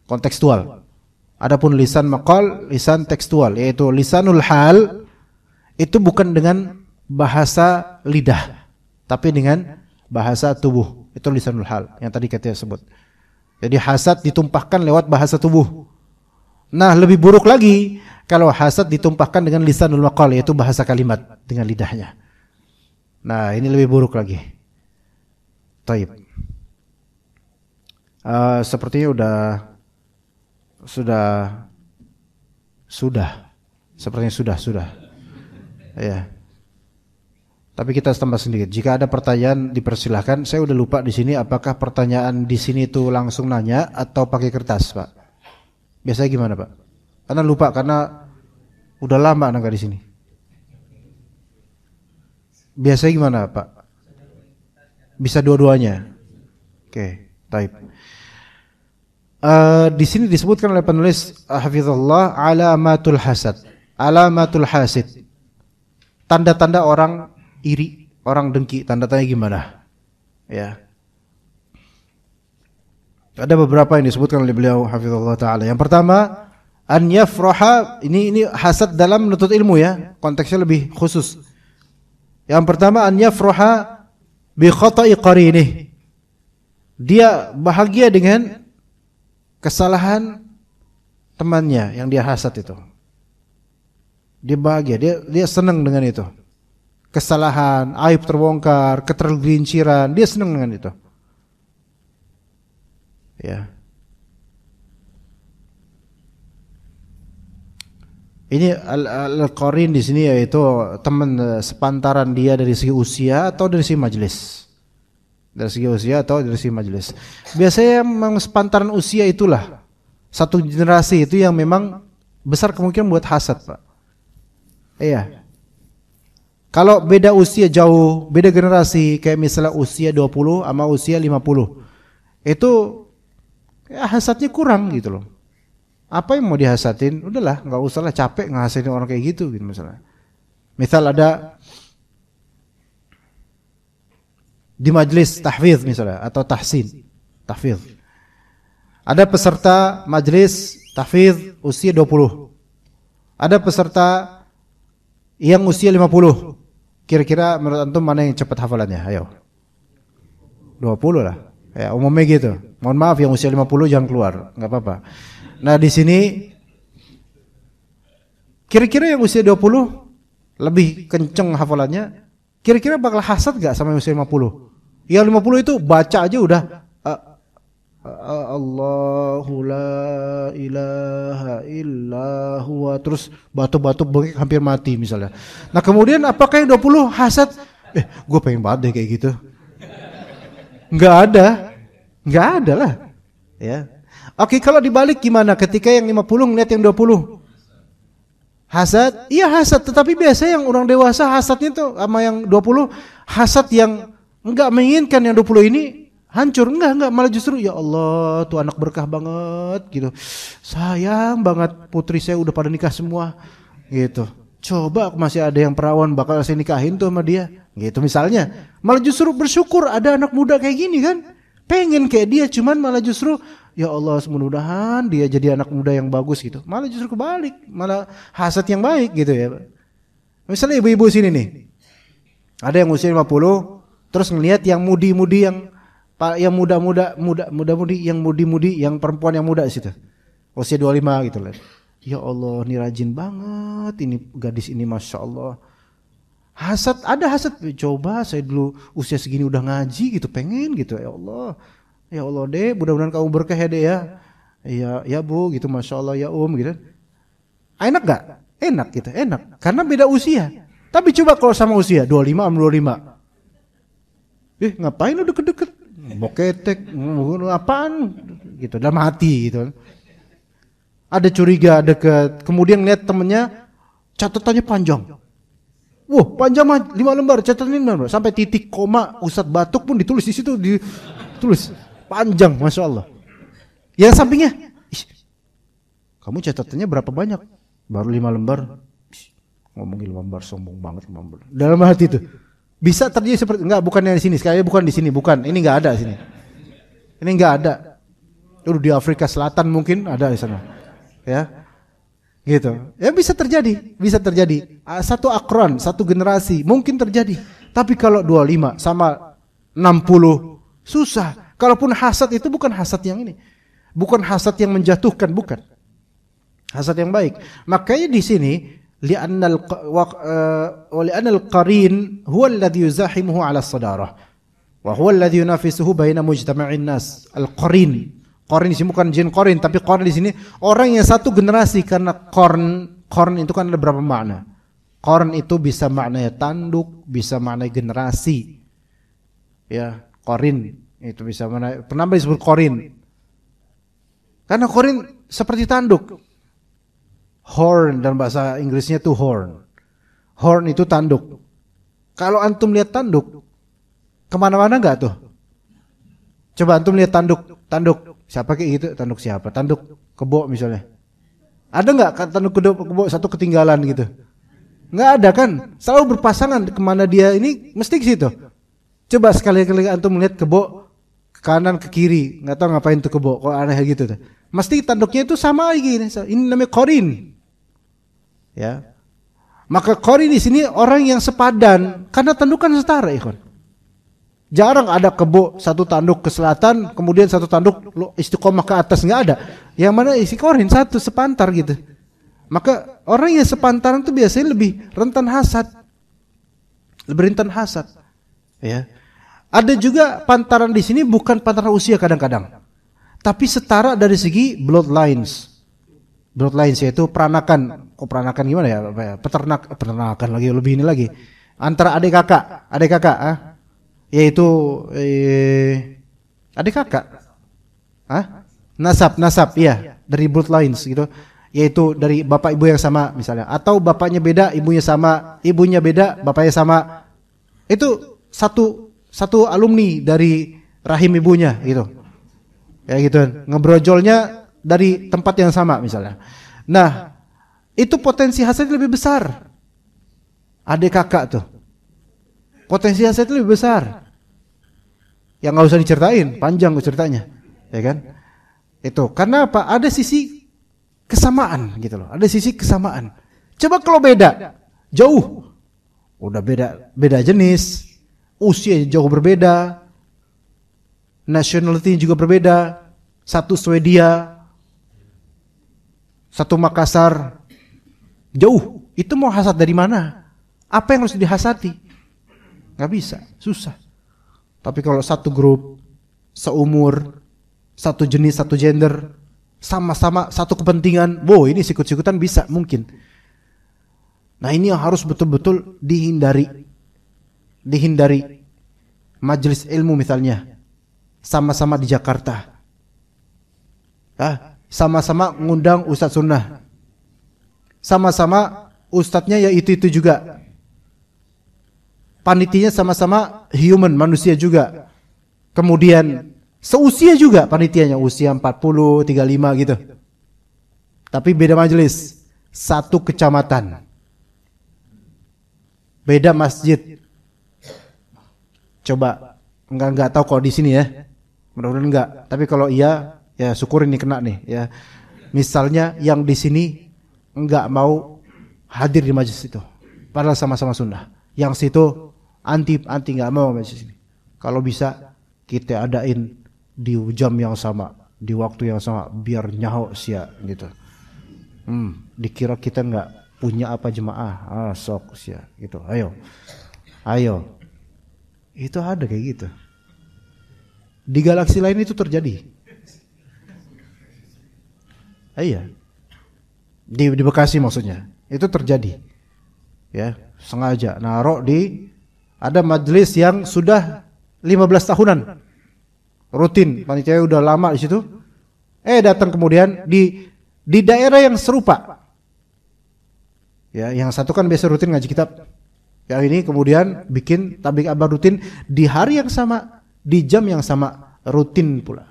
kontekstual. Adapun lisan maqal, lisan tekstual, yaitu lisanul hal itu bukan dengan bahasa lidah, tapi dengan bahasa tubuh. Itu lisanul hal yang tadi kita sebut. Jadi hasad ditumpahkan lewat bahasa tubuh. Nah, lebih buruk lagi kalau hasad ditumpahkan dengan lisanul maqal, yaitu bahasa kalimat dengan lidahnya. Nah, ini lebih buruk lagi. Taib. Sepertinya sudah. Ya. Tapi kita tambah sedikit. Jika ada pertanyaan dipersilahkan. Saya udah lupa di sini apakah pertanyaan di sini itu langsung nanya atau pakai kertas, Pak? Biasanya gimana, Pak? Karena lupa, karena udah lama enggak di sini. Biasanya gimana, Pak? Bisa dua-duanya. Oke, taib. Di sini disebutkan oleh penulis hafizallah alamatul hasad. Alamatul hasid. Tanda-tanda orang iri, orang dengki, tanda-tandanya gimana? Ya. Ada beberapa yang disebutkan oleh beliau hafizallahu taala. Yang pertama, an yafraha, ini hasad dalam menuntut ilmu ya, konteksnya lebih khusus. Yang pertama, an yafraha bi khata'i qarinih. Dia bahagia dengan kesalahan temannya yang dia hasad itu. Dia bahagia, dia senang dengan itu. Kesalahan, aib terbongkar, ketergelinciran, dia senang dengan itu. Ya. Ini al-qarin di sini yaitu teman sepantaran dia dari segi usia atau dari segi majelis. Dari segi usia atau dari segi majelis. Biasanya memang sepantaran usia itulah satu generasi itu yang memang besar kemungkinan buat hasad, Pak. Iya. Kalau beda usia jauh, beda generasi, kayak misalnya usia 20 sama usia 50, itu ya hasadnya kurang gitu loh. Apa yang mau dihasadin? Udahlah, nggak usah lah, capek ngehasadin orang kayak gitu misalnya. Misal ada di majelis tahfidz misalnya atau tahsin, tahfidz. Ada peserta majelis tahfidz usia 20. Ada peserta yang usia 50. Kira-kira menurut antum mana yang cepat hafalannya? Ayo. 20 lah. Ya, umumnya gitu. Mohon maaf yang usia 50 jangan keluar, enggak apa-apa. Nah, di sini kira-kira yang usia 20 lebih kenceng hafalannya, kira-kira bakal hasad enggak sama yang usia 50? Yang 50 itu baca aja udah Allahu la ilaha illa huwa, terus batuk-batuk bengek hampir mati misalnya. Nah, kemudian apakah yang 20 hasad? Gue pengen banget deh kayak gitu. Enggak ada lah. Ya. Oke, kalau dibalik gimana? Ketika yang 50 ngeliat yang 20. Hasad? Iya hasad, tetapi biasa yang orang dewasa hasadnya tuh sama yang 20, hasad yang enggak menginginkan yang 20 ini hancur. Enggak, malah justru ya Allah, tuh anak berkah banget gitu. Sayang banget putri saya udah pada nikah semua gitu. Coba masih ada yang perawan bakal saya nikahin tuh sama dia. Gitu misalnya. Malah justru bersyukur ada anak muda kayak gini kan. Pengen kayak dia, cuman malah justru ya Allah, mudah-mudahan dia jadi anak muda yang bagus gitu. Malah justru kebalik, malah hasad yang baik gitu ya. Misalnya ibu-ibu sini nih, ada yang usia 50, terus ngelihat yang mudi-mudi yang muda-mudi yang perempuan yang muda situ, usia 25 gitu lah. Ya Allah, ini rajin banget, ini gadis ini masya Allah. Hasad, ada hasad. Coba saya dulu usia segini udah ngaji gitu, pengen gitu. Ya Allah deh, mudah-mudahan kamu berkah ya deh ya. Ya bu gitu, masya Allah ya gitu. Enak gak? Enak gitu, enak. Karena beda usia. Tapi coba kalau sama usia 25 sama 25. Ngapain udah deket-deket? Boketek, apaan? Gitu, dalam hati gitu. Ada curiga deket. Kemudian lihat temennya catatannya panjang. Wah, panjang 5 lembar, catatan 5 lembar. Sampai titik koma, Ustadz batuk pun ditulis di situ, ditulis. Panjang, masya Allah. Yang sampingnya, kamu catatannya berapa banyak? Baru 5 lembar. Ngomongin 5 lembar, sombong banget 5 lembar. Dalam hati itu. Bisa terjadi seperti, enggak, bukan yang di sini. Sekali bukan di sini, bukan. Ini enggak ada sini. Ini enggak ada. Di Afrika Selatan mungkin ada di sana. Ya. Gitu. Ya bisa terjadi. Satu akron, satu generasi mungkin terjadi. Tapi kalau 25 sama 60 susah. Kalaupun hasad itu bukan hasad yang ini. Bukan hasad yang menjatuhkan, bukan. Hasad yang baik. Makanya di sini li'annal qarin huwa alladhi yuzahimuhu 'ala as-sadarah wa huwa alladhi yunafisuhu baina mujtama'in nas. Al-qarin. Qarin di sini bukan jin qarin, tapi qarin di sini orang yang satu generasi, karena qarin itu kan ada berapa makna. Qarin itu bisa maknanya tanduk, bisa maknanya generasi. Ya, qarin itu bisa makna. Kenapa disebut qarin? Karena qarin seperti tanduk. Horn dalam bahasa Inggrisnya itu horn. Horn itu tanduk. Kalau antum lihat tanduk, kemana-mana enggak tuh? Coba antum lihat tanduk. Siapa kayak gitu? Tanduk siapa? Tanduk kebo misalnya. Ada enggak tanduk kebo satu ketinggalan gitu? Enggak ada kan? Selalu berpasangan, kemana dia ini mesti ke situ. Coba sekali-kali antum melihat kebo ke kanan ke kiri, enggak tahu ngapain tuh kebo, kok aneh gitu tuh. Mesti tanduknya itu sama lagi. Ini namanya qarin. Ya. Maka qarin di sini orang yang sepadan, karena tandukan setara, ikhwan. Jarang ada kebo satu tanduk ke selatan, kemudian satu tanduk istiqomah ke atas, enggak ada. Yang mana isi qarin satu sepantar gitu. Maka orang yang sepantaran itu biasanya lebih rentan hasad. Lebih rentan hasad. Ya. Ada juga pantaran di sini bukan pantaran usia kadang-kadang. Tapi setara dari segi bloodlines. Bloodlines yaitu peranakan. Kok peranakan gimana ya? Peternakan lagi, lebih ini lagi. Antara adik kakak, yaitu adik kakak. Nasab, iya, dari bloodlines gitu. Yaitu dari bapak ibu yang sama misalnya, atau bapaknya beda, ibunya sama, ibunya beda, bapaknya sama. Itu satu alumni dari rahim ibunya gitu. Ya gitu kan. Ngebrojolnya dari tempat yang sama misalnya. Nah, itu potensi hasilnya lebih besar. Adik kakak tuh. Potensi hasilnya lebih besar. Yang enggak usah diceritain, panjang ceritanya. Ya kan? Itu karena apa? Ada sisi kesamaan gitu loh. Ada sisi kesamaan. Coba kalau beda, jauh. Udah beda jenis, usia jauh berbeda, nationality juga berbeda. Satu Swedia, satu Makassar, jauh. Itu mau hasad dari mana? Apa yang harus dihasati? Gak bisa, susah. Tapi kalau satu grup, seumur, satu jenis, satu gender, sama-sama satu kepentingan, wow, ini sikut-sikutan bisa, mungkin. Nah, ini yang harus betul-betul dihindari. Majelis ilmu misalnya, sama-sama di Jakarta. Sama-sama ngundang ustadz sunnah. Sama-sama ustadznya ya itu juga. Panitinya sama-sama human, manusia juga. Kemudian seusia juga panitianya, usia 40, 35 gitu. Tapi beda majelis, satu kecamatan. Beda masjid. Coba enggak tahu kalau di sini ya. Mudah-mudahan enggak. Tapi kalau iya, ya syukurin nih kena nih ya. Misalnya yang di sini enggak mau hadir di majelis itu, padahal sama-sama sunnah. Yang situ anti enggak mau majelis ini. Kalau bisa kita adain di jam yang sama, di waktu yang sama, biar nyaho sia gitu. Dikira kita enggak punya apa jemaah, sok sia gitu. Ayo. Itu ada kayak gitu. Di galaksi lain itu terjadi. Iya. Di Bekasi maksudnya. Itu terjadi. Ya, sengaja naruh di ada majelis yang sudah 15 tahunan. Rutin, panitia udah lama di situ. Datang kemudian di daerah yang serupa. Ya, yang satu kan biasa rutin ngaji kitab. Yang ini kemudian bikin tabligh akbar rutin di hari yang sama, di jam yang sama, rutin pula.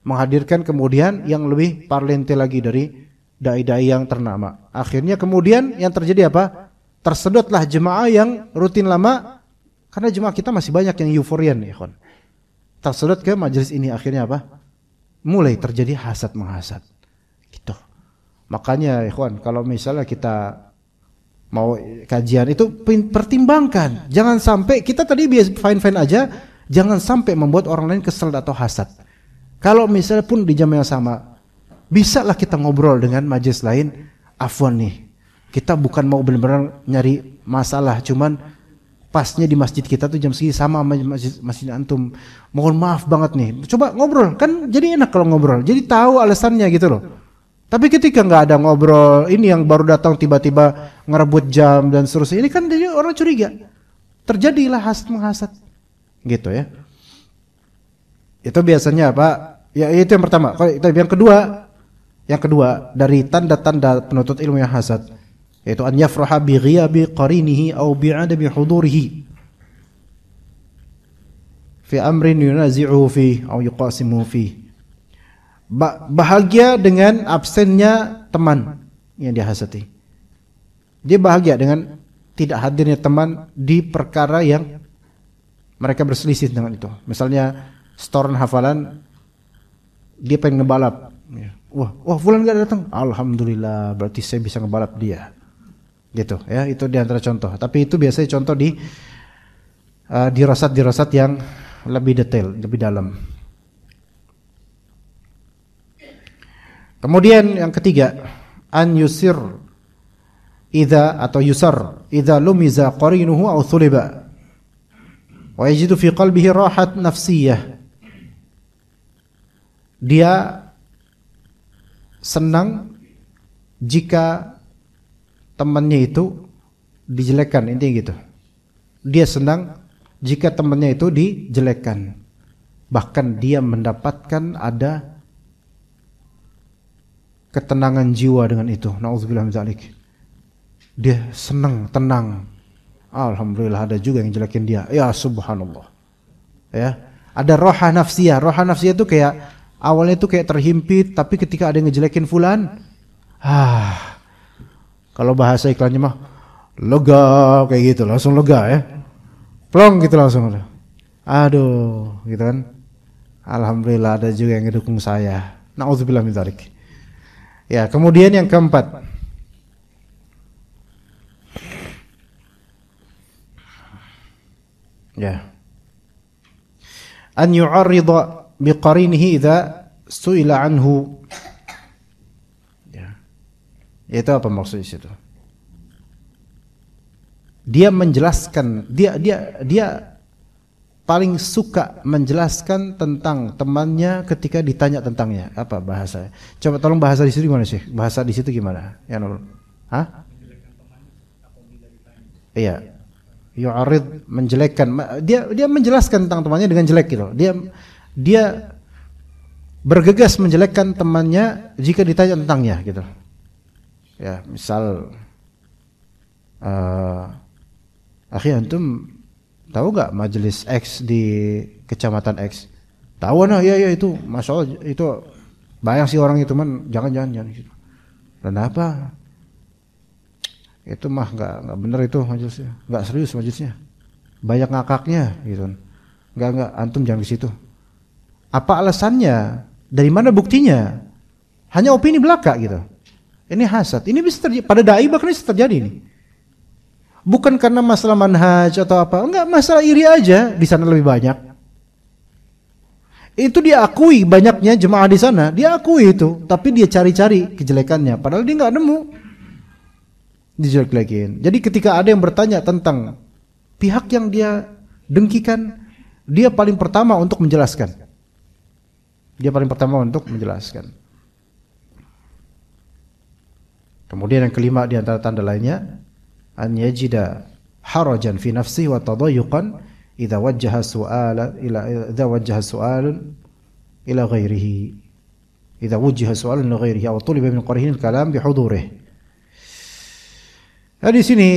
Menghadirkan kemudian yang lebih parlente lagi dari dai-dai yang ternama. Akhirnya kemudian yang terjadi apa? Tersedotlah jemaah yang rutin lama, karena jemaah kita masih banyak yang euforian ya kawan. Tersedot ke majelis ini, akhirnya apa? Mulai terjadi hasad menghasad. Gitu. Makanya ya kawan, kalau misalnya kita mau kajian itu pertimbangkan. Jangan sampai kita tadi biasa fine-fine aja, jangan sampai membuat orang lain kesel atau hasad. Kalau misalnya pun di jam yang sama, bisalah kita ngobrol dengan majelis lain, afwan nih, kita bukan mau benar-benar nyari masalah, cuman pasnya di masjid kita tuh jam segini sama masjid antum, mohon maaf banget nih, coba ngobrol, kan jadi enak kalau ngobrol, jadi tahu alasannya gitu loh. Tapi ketika nggak ada ngobrol, ini yang baru datang tiba-tiba ngerebut jam dan seterusnya, ini kan jadi orang curiga, terjadilah hasad menghasad, gitu ya. Itu biasanya apa? Ya itu yang pertama. Yang kedua dari tanda-tanda penuntut ilmu yang hasad, yaitu an yafraha bi ghiyabi qarinihi aw bi adami hudurihi fi amrin yunazi'uhu fi aw yuqasimuhu fi. Bahagia dengan absennya teman yang dihasati. Dia bahagia dengan tidak hadirnya teman di perkara yang mereka berselisih dengan itu. Misalnya setoran hafalan, dia pengen ngebalap. Wah, fulan gak datang. Alhamdulillah, berarti saya bisa ngebalap dia. Gitu ya, itu di antara contoh. Tapi itu biasanya contoh di dirasat yang lebih detail, lebih dalam. Kemudian yang ketiga, an yusir idza lumiza qarinuhu aw thuliba wa yajidu fi qalbihi rahat nafsiyah. Dia senang jika temannya itu dijelekkan, intinya gitu. Dia senang jika temannya itu dijelekkan. Bahkan dia mendapatkan ada ketenangan jiwa dengan itu. Nauzubillah min dzalik. Dia senang, tenang. Alhamdulillah, ada juga yang jelekin dia. Ya subhanallah. Ya, ada roha nafsiyah. Roha nafsiyah itu kayak awalnya itu kayak terhimpit, tapi ketika ada yang ngejelekin fulan, kalau bahasa iklannya mah lega kayak gitu, langsung lega ya. Plong gitu langsung. Aduh, gitu kan. Alhamdulillah ada juga yang ngedukung saya. Nauzubillah min dzalik. Ya, kemudian yang keempat. Ya. An yu'arrida biqarinihi idza su'ila anhu. Ya. Itu apa maksudnya itu? Dia menjelaskan, dia paling suka menjelaskan tentang temannya ketika ditanya tentangnya. Apa bahasa? Coba tolong bahasa di situ gimana sih? Bahasa di situ gimana? Ya Nurul. Hah? Iya. Yu'arid, menjelekkan. Dia menjelaskan tentang temannya dengan jelek gitu. bergegas menjelekkan temannya jika ditanya tentangnya gitu. Ya, misal akhi antum tahu nggak majelis X di kecamatan X? Tahu nah, ya itu, masya Allah itu banyak sih orang itu man, jangan gitu. Dan apa? Itu mah nggak bener itu majelisnya, nggak serius majelisnya, banyak ngakaknya gitu. Nggak antum jangan ke situ. Apa alasannya? Dari mana buktinya? Hanya opini belaka gitu. Ini hasad. Ini bisa terjadi pada dai, bahkan bisa terjadi ini. Bukan karena masalah manhaj atau apa, enggak, masalah iri aja di sana lebih banyak. Itu dia akui banyaknya jemaah di sana, dia akui itu, tapi dia cari-cari kejelekannya, padahal dia nggak nemu. Dijelek-jelekin. Jadi ketika ada yang bertanya tentang pihak yang dia dengkikan, dia paling pertama untuk menjelaskan. Kemudian yang kelima di antara tanda lainnya, an yajida harajan fi nafsihi wa tadayyuqan idza wajjaha su'alan ila ghairihi. Idza wujjiha su'alan ila ghairihi aw tuliba min qarihin al-kalam bi hudurihi. Nah, di sini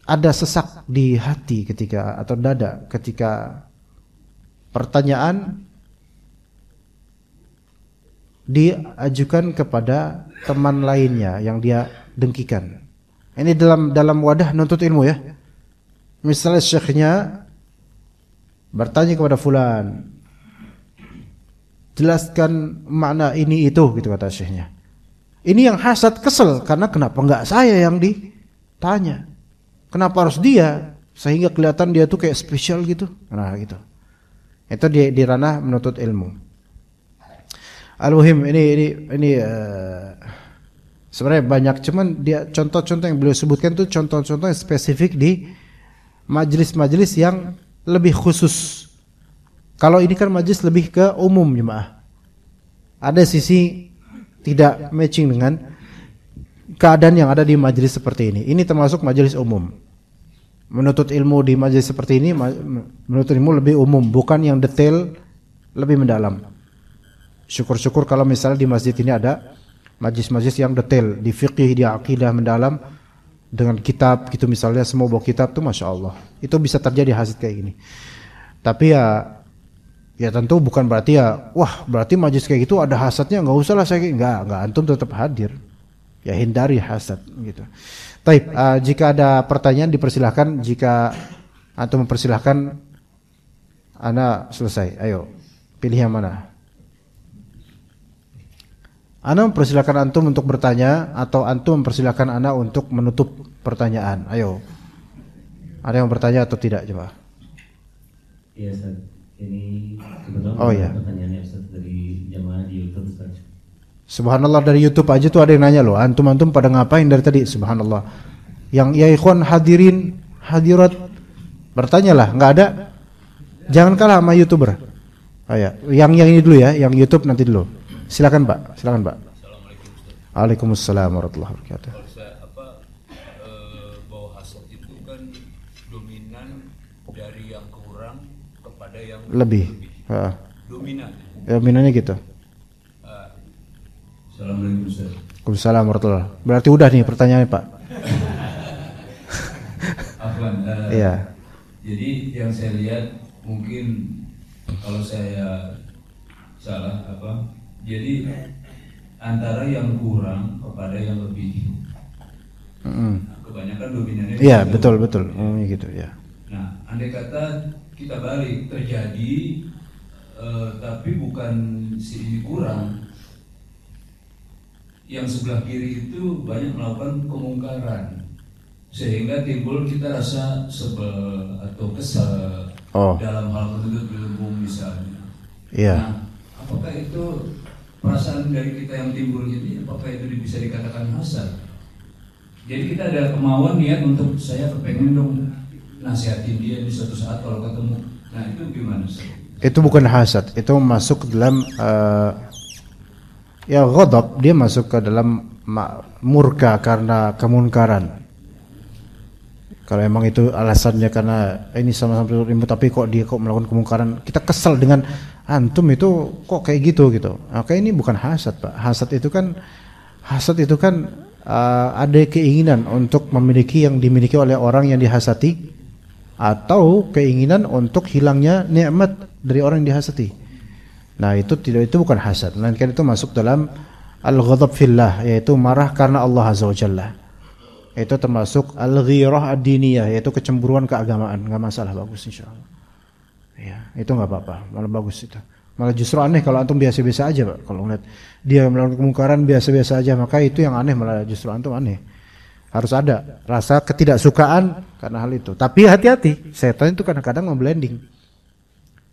ada sesak di hati ketika atau dada ketika pertanyaan diajukan kepada teman lainnya yang dia dengkikan. Ini dalam wadah nuntut ilmu ya. Misalnya syekhnya bertanya kepada fulan, jelaskan makna ini itu gitu kata syekhnya. Ini yang hasad kesel karena kenapa enggak saya yang ditanya? Kenapa harus dia? Sehingga kelihatan dia tuh kayak spesial gitu. Nah gitu. Itu di ranah menuntut ilmu. Al-muhim ini sebenarnya banyak, cuman dia contoh-contoh yang beliau sebutkan itu contoh-contoh yang spesifik di majelis-majelis yang lebih khusus. Kalau ini kan majelis lebih ke umum jemaah. Ada sisi tidak matching dengan keadaan yang ada di majelis seperti ini. Ini termasuk majelis umum. Menuntut ilmu di majelis seperti ini, menuntut ilmu lebih umum, bukan yang detail, lebih mendalam. Syukur-syukur kalau misalnya di masjid ini ada majelis-majelis yang detail, di fiqih, di akidah mendalam, dengan kitab gitu misalnya, semua bawa kitab tuh masya Allah. Itu bisa terjadi hasad kayak gini. Tapi ya tentu bukan berarti wah berarti majelis kayak gitu ada hasadnya, nggak usah lah saya nggak antum tetap hadir. Ya hindari hasad gitu. Taib, jika ada pertanyaan dipersilahkan, jika antum mempersilahkan, ana selesai. Ayo pilih yang mana? Ana mempersilahkan antum untuk bertanya atau antum mempersilahkan ana untuk menutup pertanyaan. Ayo. Ada yang bertanya atau tidak coba? Iya Ustaz. Ini kebetulan pertanyaannya Ustaz dari jamaah di YouTube Ustaz. Subhanallah, dari YouTube aja tuh ada yang nanya loh. Antum pada ngapain dari tadi? Subhanallah. Yang ya ikhwan hadirin, hadirat, bertanyalah, enggak ada. Jangan kalah sama YouTuber. Ayo, yang ini dulu ya, yang YouTube nanti dulu. Silakan Pak, silakan Pak. Assalamualaikum Ustaz. Waalaikumsalam warahmatullahi wabarakatuh. Kalau saya bahwa hasad itu kan dominan dari yang kurang kepada yang Lebih. Dominan. Dominannya gitu. Assalamualaikum Ustaz. Waalaikumsalam warahmatullahi wabarakatuh. Berarti udah nih pertanyaannya Pak. Afwan. Iya. Jadi yang saya lihat mungkin kalau saya salah jadi antara yang kurang kepada yang lebih. Kebanyakan dominannya. Iya, betul. Gitu ya. Nah, andai kata kita balik terjadi tapi bukan si ini kurang, yang sebelah kiri itu banyak melakukan kemungkaran sehingga timbul kita rasa sebel atau kesal dalam hal menuntut ilmu misalnya. Iya. Nah, apakah itu perasaan dari kita yang timbul ini, apakah itu bisa dikatakan hasad? Jadi kita ada kemauan niat untuk saya kepengen dong nasihatin dia di suatu saat kalau ketemu. Nah itu gimana sih? Itu bukan hasad, itu masuk dalam ya ghadab, dia masuk ke dalam murka karena kemunkaran. Kalau emang itu alasannya karena ini sama-sama ilmu tapi kok dia melakukan kemungkaran, kita kesal dengan antum itu kok kayak gitu gitu. Oke, ini bukan hasad, Pak. Hasad itu kan ada keinginan untuk memiliki yang dimiliki oleh orang yang dihasati, atau keinginan untuk hilangnya nikmat dari orang yang dihasati. Nah, itu bukan hasad, melainkan itu masuk dalam al-ghadab fillah, yaitu marah karena Allah Azza wa Jalla. Itu termasuk al-ghirah ad-diniyah, yaitu kecemburuan keagamaan. Enggak masalah, bagus insyaallah. Ya, itu enggak apa-apa, malah bagus itu. Malah justru aneh kalau antum biasa-biasa aja, Pak. Kalau ngeliat dia melakukan kemungkaran biasa-biasa aja, maka itu yang aneh, malah justru antum aneh. Harus ada rasa ketidaksukaan karena hal itu. Tapi hati-hati, setan itu kadang-kadang memblending.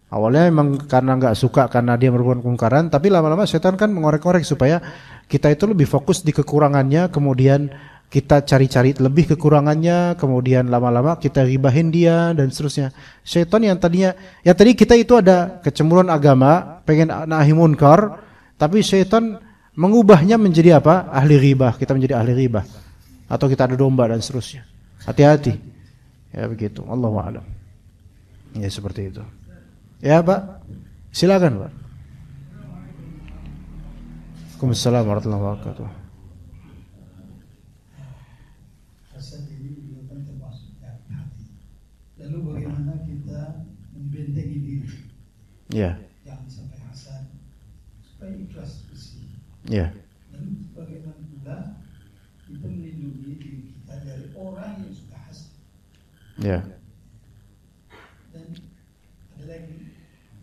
Awalnya memang karena nggak suka karena dia melakukan kemungkaran, tapi lama-lama setan kan mengorek-korek supaya kita itu lebih fokus di kekurangannya, kemudian kita cari-cari lebih kekurangannya, kemudian lama-lama kita ribahin dia dan seterusnya. Setan yang tadi kita itu ada kecemburuan agama, pengen nahi munkar, tapi setan mengubahnya menjadi apa? Ahli ribah, kita menjadi ahli ribah. Atau kita ada domba dan seterusnya. Hati-hati. Ya begitu. Allahu a'lam. Ya seperti itu. Ya Pak, silakan Pak. Waalaikumsalam warahmatullahi wabarakatuh. Hasad ini juga kan termasuk hati. Lalu bagaimana kita membentengi diri? Ya. Jangan sampai hasad, supaya ikhlas bersih. Ya. Dan bagaimana pula kita melindungi diri kita dari orang yang suka hasad. Ya. Dan ada lagi,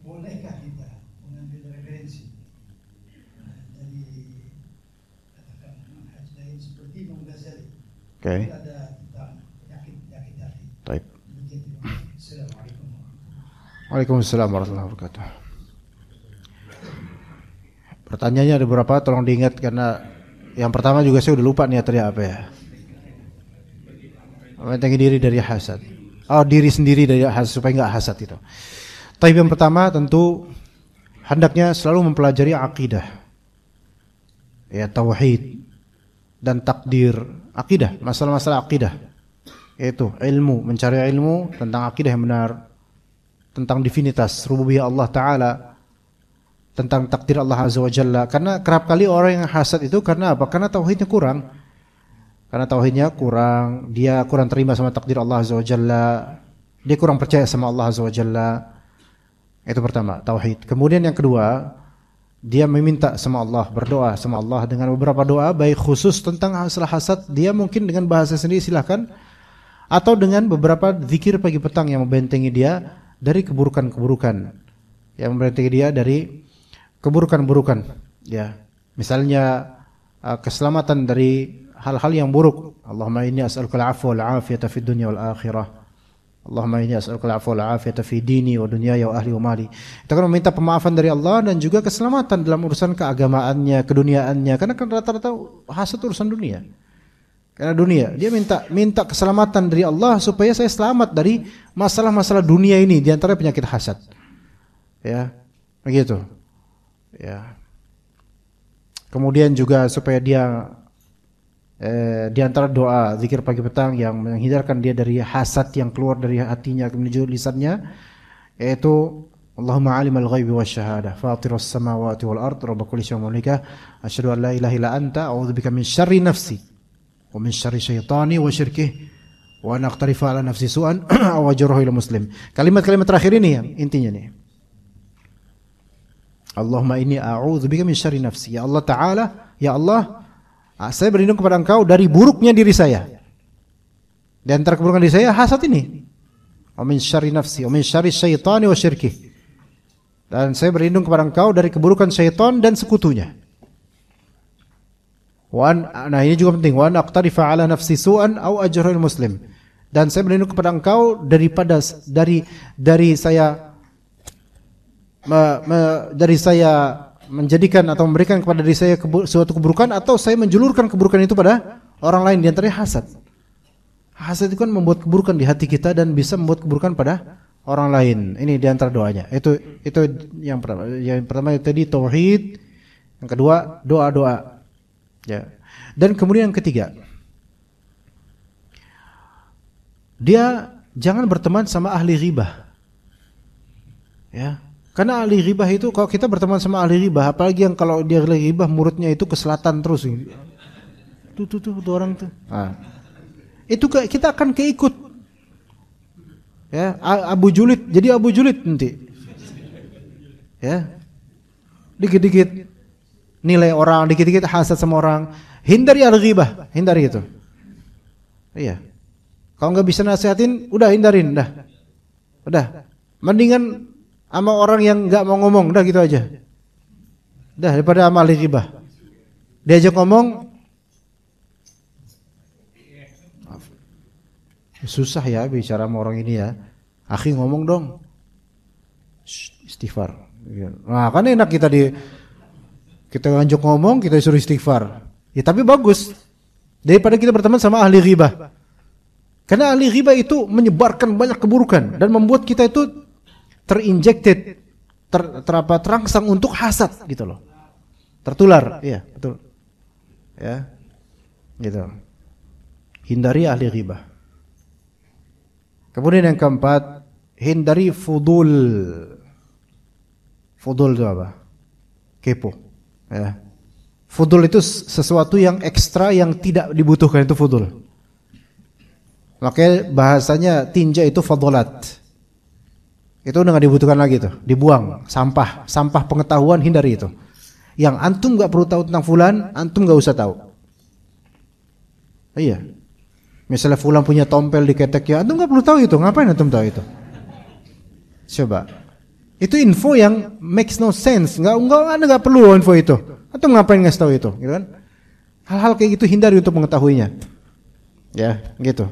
bolehkah kita mengambil referensi dari katakan manhaj lain seperti Imam Ghazali? Oke. Ada tentang penyakit hati. Baik. Assalamualaikum. Waalaikumsalam warahmatullahi wabarakatuh. Pertanyaannya ada berapa? Tolong diingat karena yang pertama juga saya udah lupa nih tadi apa ya. Membentengi diri dari hasad. Oh, diri sendiri dari hasad supaya enggak hasad itu. Tapi yang pertama tentu hendaknya selalu mempelajari akidah. Ya, tauhid dan takdir, akidah, masalah-masalah akidah. Yaitu ilmu, mencari ilmu tentang akidah yang benar, tentang divinitas rububiyah Allah Ta'ala, tentang takdir Allah Azza wa Jalla. Karena kerap kali orang yang hasad itu karena apa? Karena tauhidnya kurang. Karena tauhidnya kurang, dia kurang terima sama takdir Allah Azza wa Jalla, dia kurang percaya sama Allah Azza wa Jalla. Itu pertama, tauhid. Kemudian yang kedua, dia meminta sama Allah, berdoa sama Allah dengan beberapa doa, baik khusus tentang masalah hasad, dia mungkin dengan bahasa sendiri silahkan, atau dengan beberapa zikir pagi petang yang membentengi dia dari keburukan-keburukan, yang membentengi dia dari keburukan-keburukan. Ya, misalnya keselamatan dari hal-hal yang buruk. Allahumma inni as'aluka al-'afwa wal 'afiyata fid dunya wal akhirah. Allahumma inni as'aluka al-'afwa wal 'afiyata fi dini wa dunyaya wa ahli wa mali. Kita akan meminta pemaafan dari Allah dan juga keselamatan dalam urusan keagamaannya, keduniaannya. Karena kan rata-rata hasad urusan dunia. Karena dunia, dia minta keselamatan dari Allah supaya saya selamat dari masalah-masalah dunia ini, di antara penyakit hasad. Ya, begitu. Ya. Kemudian juga supaya dia di antara doa zikir pagi petang yang menghindarkan dia dari hasad yang keluar dari hatinya menuju lisannya, yaitu Allahumma alimal ghaibi wasyahadah fatiras samawati wal ard rabb kulli syai'in mulika asyhadu an la ilaha illa anta a'udzubika min syarri nafsi wa min syarri syaitani wa syirkihi wa an aqtarifa ala nafsi su'an aw ajruhu ila muslim. Kalimat-kalimat terakhir ini yang intinya nih. Allahumma inni a'udzubika min syarri nafsi. Ya Allah Ta'ala, ya Allah, saya berlindung kepada Engkau dari buruknya diri saya. Di antara keburukan diri saya hasad ini. Wa min syarri nafsi wa min syarri syaitani wa syirkihi. Dan saya berlindung kepada Engkau dari keburukan syaitan dan sekutunya. Nah ini juga penting. Wa an aqtarifa ala nafsi su'an aw ajrul muslim. Dan saya berlindung kepada Engkau daripada dari saya menjadikan atau memberikan kepada diri saya suatu keburukan, atau saya menjulurkan keburukan itu pada orang lain, di antaranya hasad. Hasad itu kan membuat keburukan di hati kita dan bisa membuat keburukan pada orang lain. Ini di antara doanya. Itu yang pertama. Yang pertama itu tadi tauhid, yang kedua doa-doa. Ya. Dan kemudian yang ketiga, dia jangan berteman sama ahli ghibah. Ya. Karena ahli ghibah itu, kalau kita berteman sama ahli ghibah, apalagi yang kalau dia ahli ghibah mulutnya itu ke selatan terus. Tuh orang tuh. Nah, itu kita akan keikut. Ya, Abu Julid, jadi Abu Julid nanti. Ya. Dikit-dikit nilai orang, dikit-dikit hasad sama orang. Hindari al-ghibah, hindari itu. Iya. Kalau nggak bisa nasihatin, udah hindarin, dah. Udah. Mendingan sama orang yang nggak mau ngomong, udah gitu aja. Dah, daripada sama ahli ghibah. Diajak ngomong, susah ya bicara sama orang ini ya. Akhi ngomong dong. Istighfar. Nah, kan enak kita ngajak ngomong, kita suruh istighfar. Ya tapi bagus. Daripada kita berteman sama ahli ghibah. Karena ahli ghibah itu menyebarkan banyak keburukan dan membuat kita itu terinjected, terangsang untuk hasad gitu loh. Tertular, iya, betul. Ya. Gitu. Hindari ahli ghibah. Kemudian yang keempat, hindari fudul. Fudul itu apa? Kepo. Ya. Fudul itu sesuatu yang ekstra yang tidak dibutuhkan, itu fudul. Makanya bahasanya tinja itu fadolat. Itu udah gak dibutuhkan lagi tuh, dibuang, sampah pengetahuan, hindari itu. Yang antum gak perlu tahu tentang fulan, antum gak usah tahu. Iya. Misalnya fulan punya tompel di keteknya, antum gak perlu tahu itu, ngapain antum tahu itu? Coba. Itu info yang makes no sense, Anda gak perlu info itu. Antum ngapain ngasih tahu itu, gitu kan? Hal-hal kayak gitu hindari untuk mengetahuinya. Ya, gitu.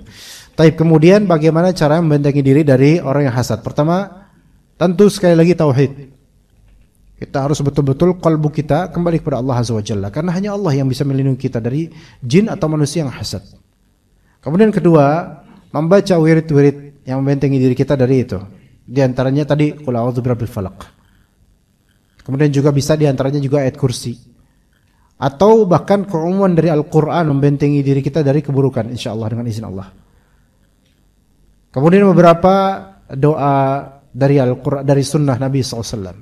Tapi kemudian bagaimana cara membentengi diri dari orang yang hasad? Pertama, tentu sekali lagi tauhid. Kita harus betul-betul qalbu kita kembali kepada Allah Azza wa Jalla, karena hanya Allah yang bisa melindungi kita dari jin atau manusia yang hasad. Kemudian kedua, membaca wirid-wirid yang membentengi diri kita dari itu. Di antaranya tadi qul a'udzu birabbil falaq. Kemudian juga bisa di antaranya juga ayat kursi. Atau bahkan keumuman dari Al-Qur'an membentengi diri kita dari keburukan insyaallah dengan izin Allah. Kemudian beberapa doa dari Al-Qur'an, dari sunnah Nabi SAW.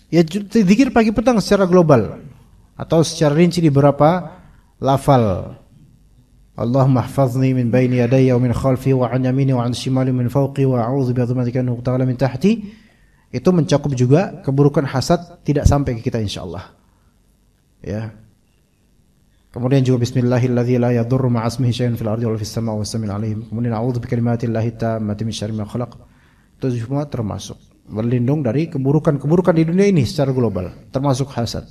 Ya, zikir pagi petang secara global atau secara rinci di beberapa lafal. Allahumma ihfazni min baini yadayya wa min khalfi wa an yamini wa an shimali min fawqi wa a'udzu bi'azmatika an uqtala min tahti. Itu mencakup juga keburukan hasad tidak sampai ke kita insyaallah. Ya. Kemudian juga bismillahilladzi la yadurru ma'asmihi syai'un fil ardi wala fis sama'i was sami'ul 'alim. Kemudian a'udzu bikalimatillahi tammati min syarri ma khalaq. Itu semua termasuk berlindung dari keburukan-keburukan di dunia ini secara global, termasuk hasad.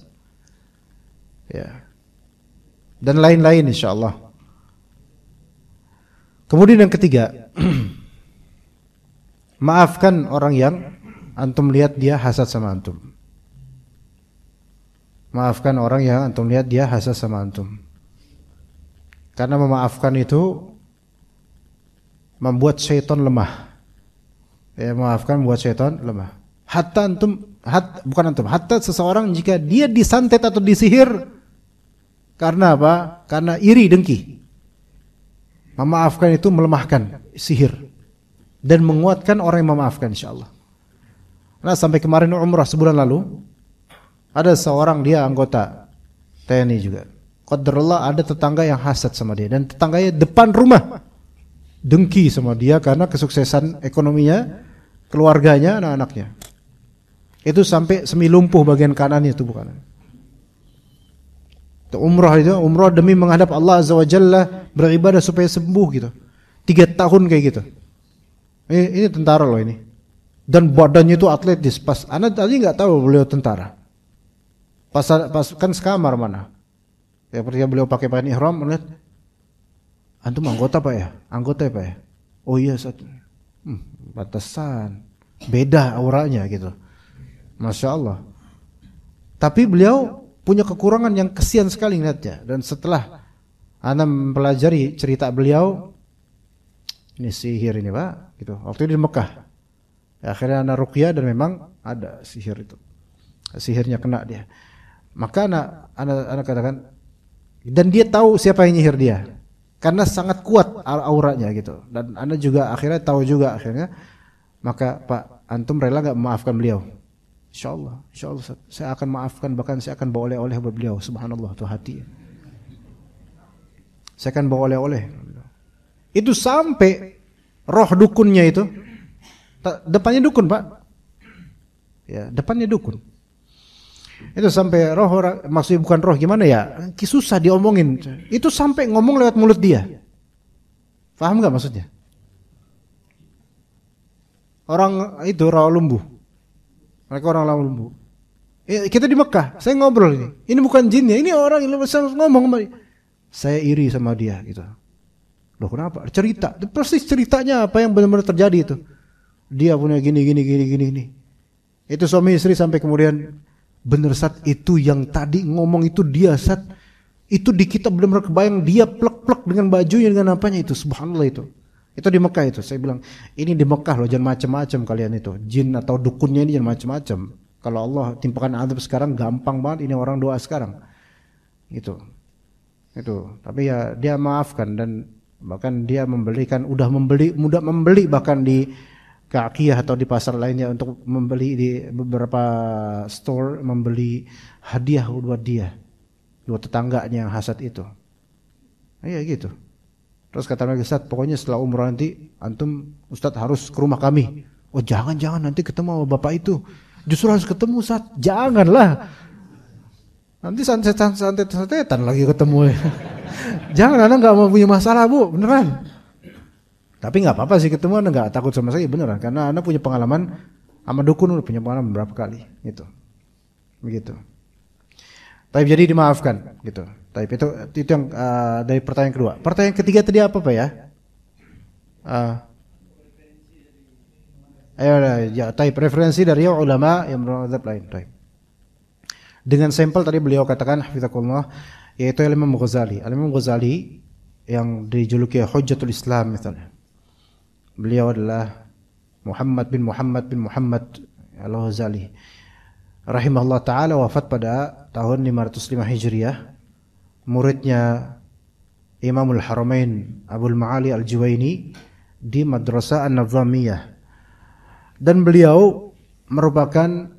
Ya. Dan lain-lain insyaallah. Kemudian yang ketiga, maafkan orang yang antum lihat dia hasad sama antum. Maafkan orang yang antum lihat dia hasad sama antum. Karena memaafkan itu membuat syaitan lemah. Ya, maafkan membuat syaitan lemah. Hatta seseorang jika dia disantet atau disihir karena apa? Karena iri dengki. Memaafkan itu melemahkan sihir dan menguatkan orang yang memaafkan insyaallah. Nah, sampai kemarin umrah sebulan lalu ada seorang dia anggota TNI juga. Qadarullah ada tetangga yang hasad sama dia dan tetangganya depan rumah dengki sama dia karena kesuksesan ekonominya, keluarganya, anak-anaknya. Itu sampai semi lumpuh bagian kanannya, tubuh kanan. Umrah itu umrah demi menghadap Allah Azza wa Jalla, beribadah supaya sembuh gitu. 3 tahun kayak gitu. Ini tentara loh ini. Dan badannya itu atletis. Pas anak tadi nggak tahu beliau tentara. Pas kan sekamar mana? Ya ketika beliau pakai pakaian ihram, melihat antum anggota Pak ya? Anggota ya Pak ya? Oh iya satu. Batasan. Beda auranya gitu. Masya Allah. Tapi beliau punya kekurangan yang kesian sekali ngeliatnya. Dan setelah ana mempelajari cerita beliau, ini sihir ini Pak, gitu. Waktu di Mekah, ya, akhirnya ana ruqyah dan memang ada sihir itu. Sihirnya kena dia. Maka ana katakan, dan dia tahu siapa yang nyihir dia, karena sangat kuat auranya gitu. Dan ana juga akhirnya tahu juga akhirnya. Maka Pak, antum rela nggak memaafkan beliau? Insya Allah Ustaz. Saya akan maafkan, bahkan saya akan bawa oleh-oleh buat beliau. Subhanallah, tuh hati. Saya akan bawa oleh-oleh. Itu sampai roh dukunnya itu, depannya dukun Pak, ya depannya dukun. Itu sampai roh orang, maksudnya bukan roh gimana ya? Susah diomongin. Itu sampai ngomong lewat mulut dia. Paham nggak maksudnya? Orang itu Rawalumbu. Mereka orang Rawalumbu. Kita di Mekah, saya ngobrol ini. Ini bukan jinnya, ini orang yang ngomong sama dia. Saya iri sama dia gitu. Loh kenapa? Cerita. Persis ceritanya apa yang benar-benar terjadi itu. Dia punya gini. Itu suami istri sampai kemudian bener Sat, itu yang tadi ngomong itu dia Sat. Itu di kita benar-benar kebayang dia plek-plek dengan bajunya, dengan apanya itu. Subhanallah itu. Itu di Mekah itu. Saya bilang, ini di Mekah loh, jangan macam-macam kalian itu. Jin atau dukunnya ini jangan macam-macam. Kalau Allah timpakan azab sekarang gampang banget, ini orang doa sekarang. Itu. Tapi ya dia maafkan, dan bahkan dia mudah membeli bahkan di Kakiyah atau di pasar lainnya untuk membeli di beberapa store, membeli hadiah buat dia, buat tetangganya yang hasad itu. Iya gitu. Terus kata mereka, Ustaz, pokoknya setelah umrah nanti antum Ustaz harus ke rumah kami. Oh jangan nanti ketemu sama bapak itu. Justru harus ketemu Ustaz. Janganlah. Nanti santet-santetan lagi ketemu. Jangan, Anda nggak mau punya masalah Bu, beneran. Tapi nggak apa-apa sih ketemu, Anda nggak takut sama saya beneran, karena Anda punya pengalaman sama dukun, punya pengalaman berapa kali, gitu, begitu. Tapi jadi dimaafkan, gitu. Tapi itu yang dari pertanyaan kedua. Pertanyaan ketiga tadi apa Pak ya? Tapi referensi dari ulama yang berzat lain. Taib. Dengan sampel tadi beliau katakan hafizakumullah, yaitu Imam Ghazali. Imam Ghazali yang dijuluki Hujjatul Islam misalnya. Beliau adalah Muhammad bin Muhammad Al-Ghazali. Rahimahullah taala, wafat pada tahun 505 Hijriah. Muridnya Imamul Haramain Abul Ma'ali Al-Juwaini di Madrasah An-Nizamiyah. Dan beliau merupakan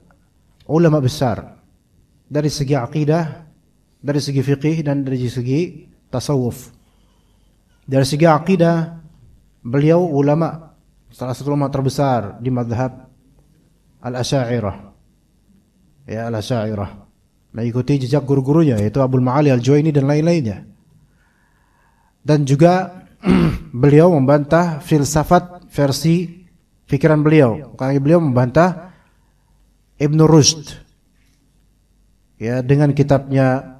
ulama besar dari segi akidah, dari segi fiqih, dan dari segi tasawuf. Dari segi akidah, beliau ulama, salah satu ulama terbesar di mazhab Al-Asy'ariyah. Ya, Al-Asy'ariyah. Mengikuti jejak guru-gurunya yaitu Abul Ma'ali Al-Juwaini dan lain-lainnya. Dan juga beliau membantah filsafat versi pikiran beliau. Karena beliau membantah Ibn Rushd. Ya, dengan kitabnya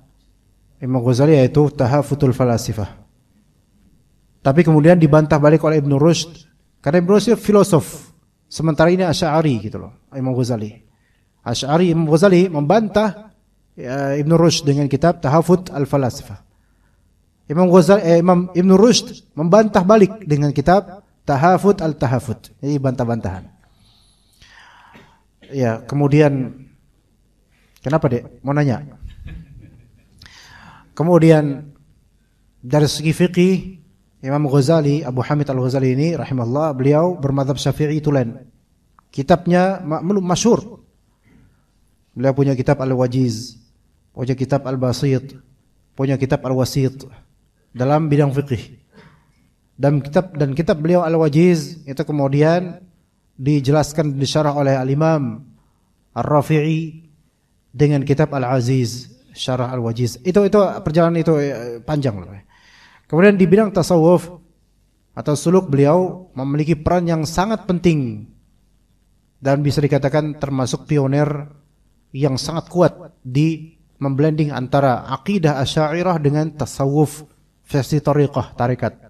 Imam Ghazali yaitu Tahafutul Falasifah. Tapi kemudian dibantah balik oleh Ibn Rushd, karena Ibn Rushd filosof, sementara ini Asy'ari gitu loh, Imam Ghazali. Imam Ghazali membantah Ibn Rushd dengan kitab Tahafut Al-Falasifah. Imam Ibn Rushd membantah balik dengan kitab Tahafut Al-Tahafut. Ini bantah-bantahan. Ya, kemudian kenapa Dek? Mau nanya. Kemudian dari segi fikih, Imam Ghazali, Abu Hamid Al-Ghazali ini rahimahullah, beliau bermadzhab Syafi'i tulen. Kitabnya masyhur. Beliau punya kitab Al-Wajiz, punya kitab Al-Basit, punya kitab Al-Wasit dalam bidang fikih. Dan kitab beliau Al-Wajiz itu kemudian dijelaskan, disyarah oleh Al-Imam Ar-Rafi'i dengan kitab Al-Aziz, syarah Al-Wajiz. Itu perjalanan itu panjang loh. Kemudian di bidang tasawuf atau suluk, beliau memiliki peran yang sangat penting dan bisa dikatakan termasuk pionir yang sangat kuat di memblending antara akidah Asy'ariyah dengan tasawuf versi tarekat.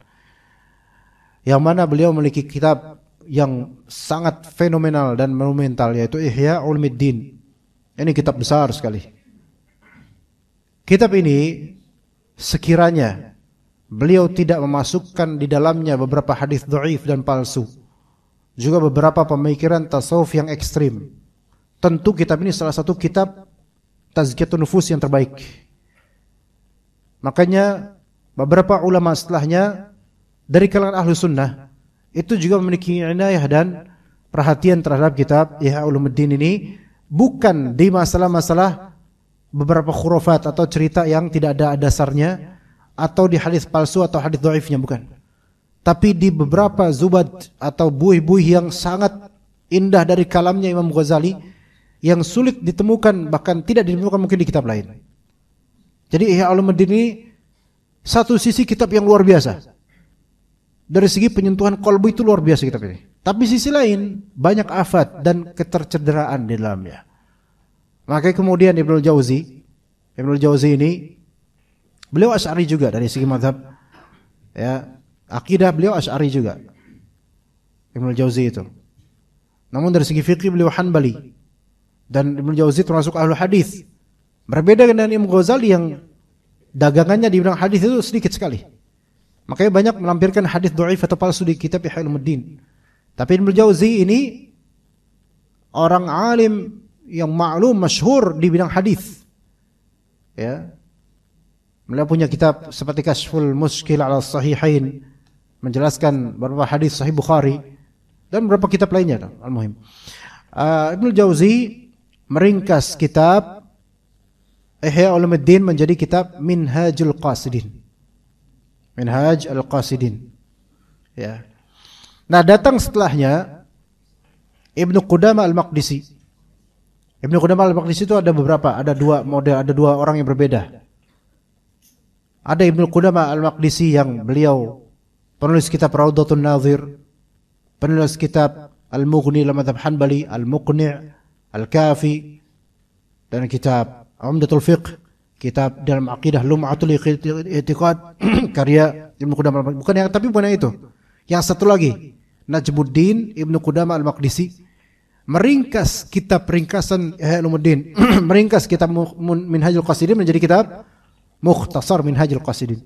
Yang mana beliau memiliki kitab yang sangat fenomenal dan monumental yaitu Ihya Ulumuddin. Ini kitab besar sekali. Kitab ini sekiranya beliau tidak memasukkan di dalamnya beberapa hadis dhaif dan palsu, juga beberapa pemikiran tasawuf yang ekstrim, tentu kitab ini salah satu kitab tazkiyatun nufus yang terbaik. Makanya beberapa ulama setelahnya dari kalangan ahlu sunnah itu juga memiliki inayah dan perhatian terhadap kitab Ihya Ulumuddin ini bukan di masalah-masalah beberapa khurafat atau cerita yang tidak ada dasarnya, atau di hadis palsu atau hadis dhaifnya, bukan. Tapi di beberapa zubad atau buih-buih yang sangat indah dari kalamnya Imam Ghazali yang sulit ditemukan, bahkan tidak ditemukan mungkin di kitab lain. Jadi Ihya Ulumuddin ini satu sisi kitab yang luar biasa. Dari segi penyentuhan qalbu itu luar biasa kitab ini. Tapi sisi lain banyak afat dan ketercederaan di dalamnya. Makanya kemudian Ibnul Jauzi ini beliau Asy'ari juga dari segi mazhab, ya, akidah beliau Asy'ari juga. Ibnul Jauzi itu. Namun dari segi fikih beliau Hanbali. Dan Ibnul Jauzi termasuk ahlul hadis. Berbeda dengan Imam Ghazali yang dagangannya di bidang hadis itu sedikit sekali. Makanya banyak melampirkan hadis dhaif atau palsu di kitab Ihya Ulumuddin. Tapi Ibnul Jauzi ini orang alim yang maklum masyhur di bidang hadis. Ya. Beliau punya kitab seperti Kashful Mushkil ala Sahihain, menjelaskan beberapa hadis Sahih Bukhari dan beberapa kitab lainnya. Al-muhim. Ibnul Jauzi meringkas kitab Ihya Ulumuddin menjadi kitab Minhajul Qasidin. Minhaj al-Qasidin. Ya. Nah, datang setelahnya Ibnu Qudamah al-Maqdisi. Ibnu Qudamah al-Maqdisi itu ada beberapa, ada dua model, ada dua orang yang berbeda. Ada Ibnu Qudamah al-Maqdisi yang beliau penulis kitab Raudhatun Nadhir, penulis kitab Al-Mughni ila Madhhab Hanbali, Al-Muqni', Al-Kafi, dan kitab Umdatul Fiqh, kitab dalam akidah Lum'atul I'tiqad karya Ibnu Qudamah al-Maqdisi. Bukan yang, tapi bukan yang itu. Yang satu lagi, Najmuddin Ibnu Qudamah al-Maqdisi meringkas kitab ringkasan Ihya Ulumuddin, meringkas kitab Minhajul Qasidin menjadi kitab Mukhtasar Minhajul Qasidin.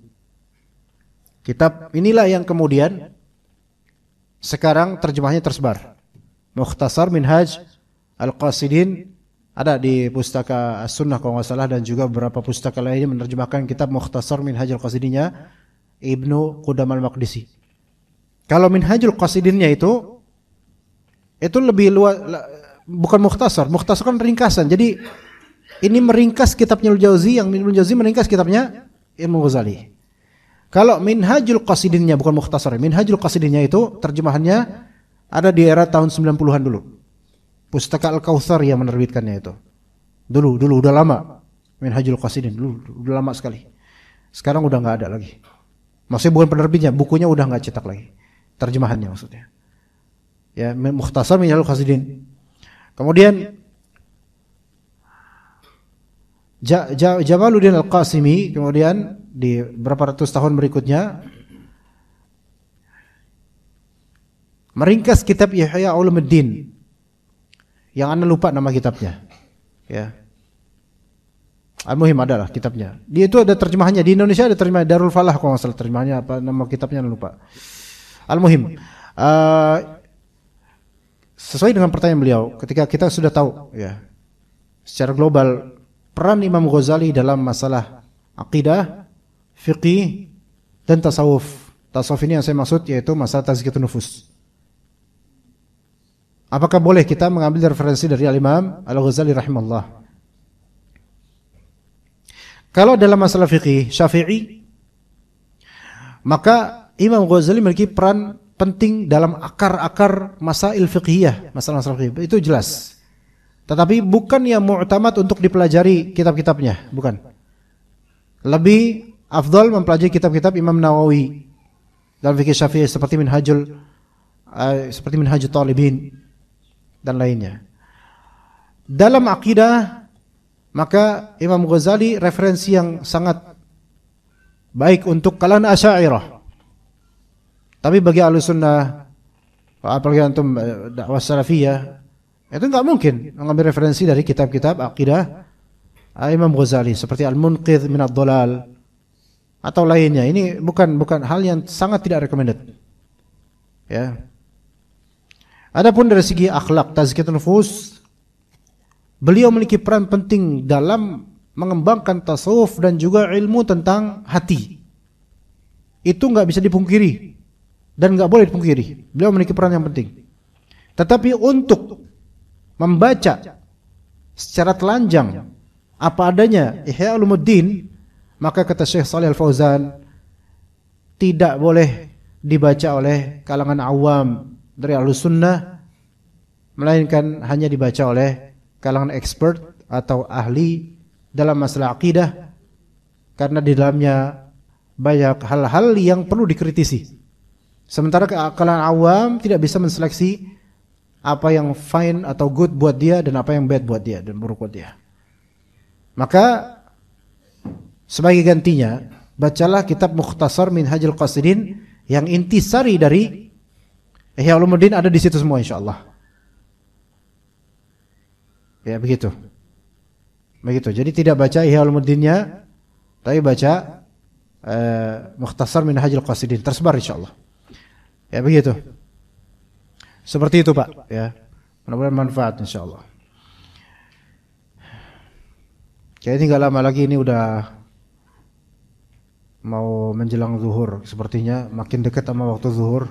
Kitab inilah yang kemudian sekarang terjemahnya tersebar. Mukhtasar Minhaj Al-Qasidin ada di pustaka As-Sunnah kalau nggak salah, dan juga beberapa pustaka lainnya menerjemahkan kitab Mukhtasar Minhajul Qasidinnya Ibnu Qudamah al-Maqdisi. Kalau Minhajul Qasidinnya itu lebih luas, bukan mukhtasar. Mukhtasar kan ringkasan. Jadi ini meringkas kitabnya Ibnul Jauzi, yang Ibnul Jauzi meringkas kitabnya Imam Ghazali. Kalau Minhajul Qasidinnya bukan mukhtasar. Minhajul Qasidinnya itu terjemahannya ada di era tahun 90-an dulu. Pustaka Al-Kautsar yang menerbitkannya itu. Dulu udah lama. Minhajul Qasidin dulu udah lama sekali. Sekarang udah enggak ada lagi. Maksudnya bukan penerbitnya, bukunya udah enggak cetak lagi. Terjemahannya maksudnya. Ya, Mukhtasar Minhajul Qasidin. Kemudian Jamaluddin Al-Qasimi kemudian di berapa ratus tahun berikutnya meringkas kitab Ihya Ulumuddin yang Anda lupa nama kitabnya. Ya. Al-muhim adalah kitabnya. Dia itu ada terjemahannya di Indonesia, ada terjemahan Darul Falah kalau nggak salah terjemahannya, apa nama kitabnya Anda lupa. Al-muhim. Sesuai dengan pertanyaan beliau, ketika kita sudah tahu ya secara global peran Imam Ghazali dalam masalah akidah, fiqih, dan tasawuf. Tasawuf ini yang saya maksud yaitu masalah tazkiyatun nufus. Apakah boleh kita mengambil referensi dari Al-Imam Al-Ghazali rahimahullah? Kalau dalam masalah fiqih Syafi'i, maka Imam Ghazali memiliki peran penting dalam akar-akar masail fiqhiyah, masalah-masalah fiqih. Itu jelas. Tetapi bukan yang mu'tamad untuk dipelajari kitab-kitabnya, bukan. Lebih afdal mempelajari kitab-kitab Imam Nawawi dalam fikih Syafi'i seperti Minhajul Talibin dan lainnya. Dalam akidah, maka Imam Ghazali referensi yang sangat baik untuk kalangan Asy'ariyah. Tapi bagi Ahlussunnah, apalagi antum dakwah salafiyah, itu enggak mungkin mengambil referensi dari kitab-kitab akidah Imam Ghazali seperti Al-Munqidh min ad-Dhalal atau lainnya. Ini bukan hal yang sangat tidak recommended. Ya. Adapun dari segi akhlak, tazkiyatun nufus, beliau memiliki peran penting dalam mengembangkan tasawuf dan juga ilmu tentang hati. Itu enggak bisa dipungkiri dan enggak boleh dipungkiri. Beliau memiliki peran yang penting. Tetapi untuk membaca secara telanjang apa adanya Ihya Ulumuddin, maka kata Syekh Shalih Al-Fauzan tidak boleh dibaca oleh kalangan awam dari Ahlus Sunnah, melainkan hanya dibaca oleh kalangan expert atau ahli dalam masalah akidah, karena di dalamnya banyak hal-hal yang perlu dikritisi. Sementara kalangan awam tidak bisa menseleksi apa yang fine atau good buat dia dan apa yang bad buat dia dan buruk buat dia. Maka sebagai gantinya, bacalah kitab Mukhtasar Minhajul Qasidin yang intisari dari Ihya Ulumuddin, ada di situ semua insyaallah. Ya begitu. Begitu. Jadi tidak baca Ihya Ulumuddinnya, tapi baca Mukhtasar Minhajul Qasidin, tersebar insyaallah. Ya begitu. Seperti itu Pak, ya. Mudah-mudahan manfaat insyaallah. Kayaknya nggak lama lagi ini udah mau menjelang zuhur, sepertinya makin dekat sama waktu zuhur.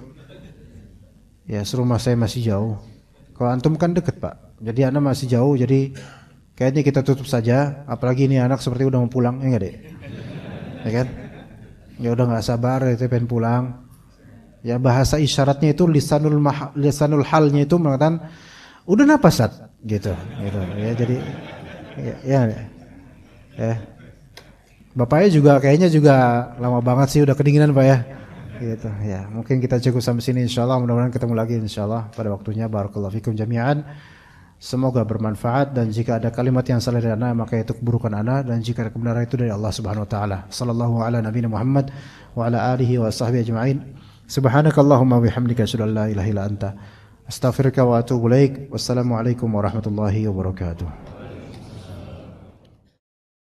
Ya, rumah saya masih jauh. Kalau antum kan dekat Pak, jadi anak masih jauh, jadi kayaknya kita tutup saja. Apalagi ini anak seperti udah mau pulang, ya nggak deh? Ya kan? Ya udah nggak sabar, itu pengen pulang. Ya bahasa isyaratnya itu lisanul halnya itu mengatakan udah napas Sat, gitu. Ya jadi ya. Bapaknya juga kayaknya juga lama banget sih udah kedinginan Pak ya. Gitu ya. Mungkin kita cukup sampai sini insyaallah, mudah-mudahan ketemu lagi insyaallah pada waktunya. Barakallahu fikum jami'an. Semoga bermanfaat, dan jika ada kalimat yang salah dari ana maka itu keburukan ana, dan jika ada kebenaran itu dari Allah Subhanahu wa taala. Sallallahu ala nabiyina Muhammad wa ala alihi wa sahbihi ajma'in. Subhanakallahumma wa bihamdika asyhadu an la ilaha illa anta astaghfiruka wa atubu ilaik. Wassalamu alaikum warahmatullahi wabarakatuh.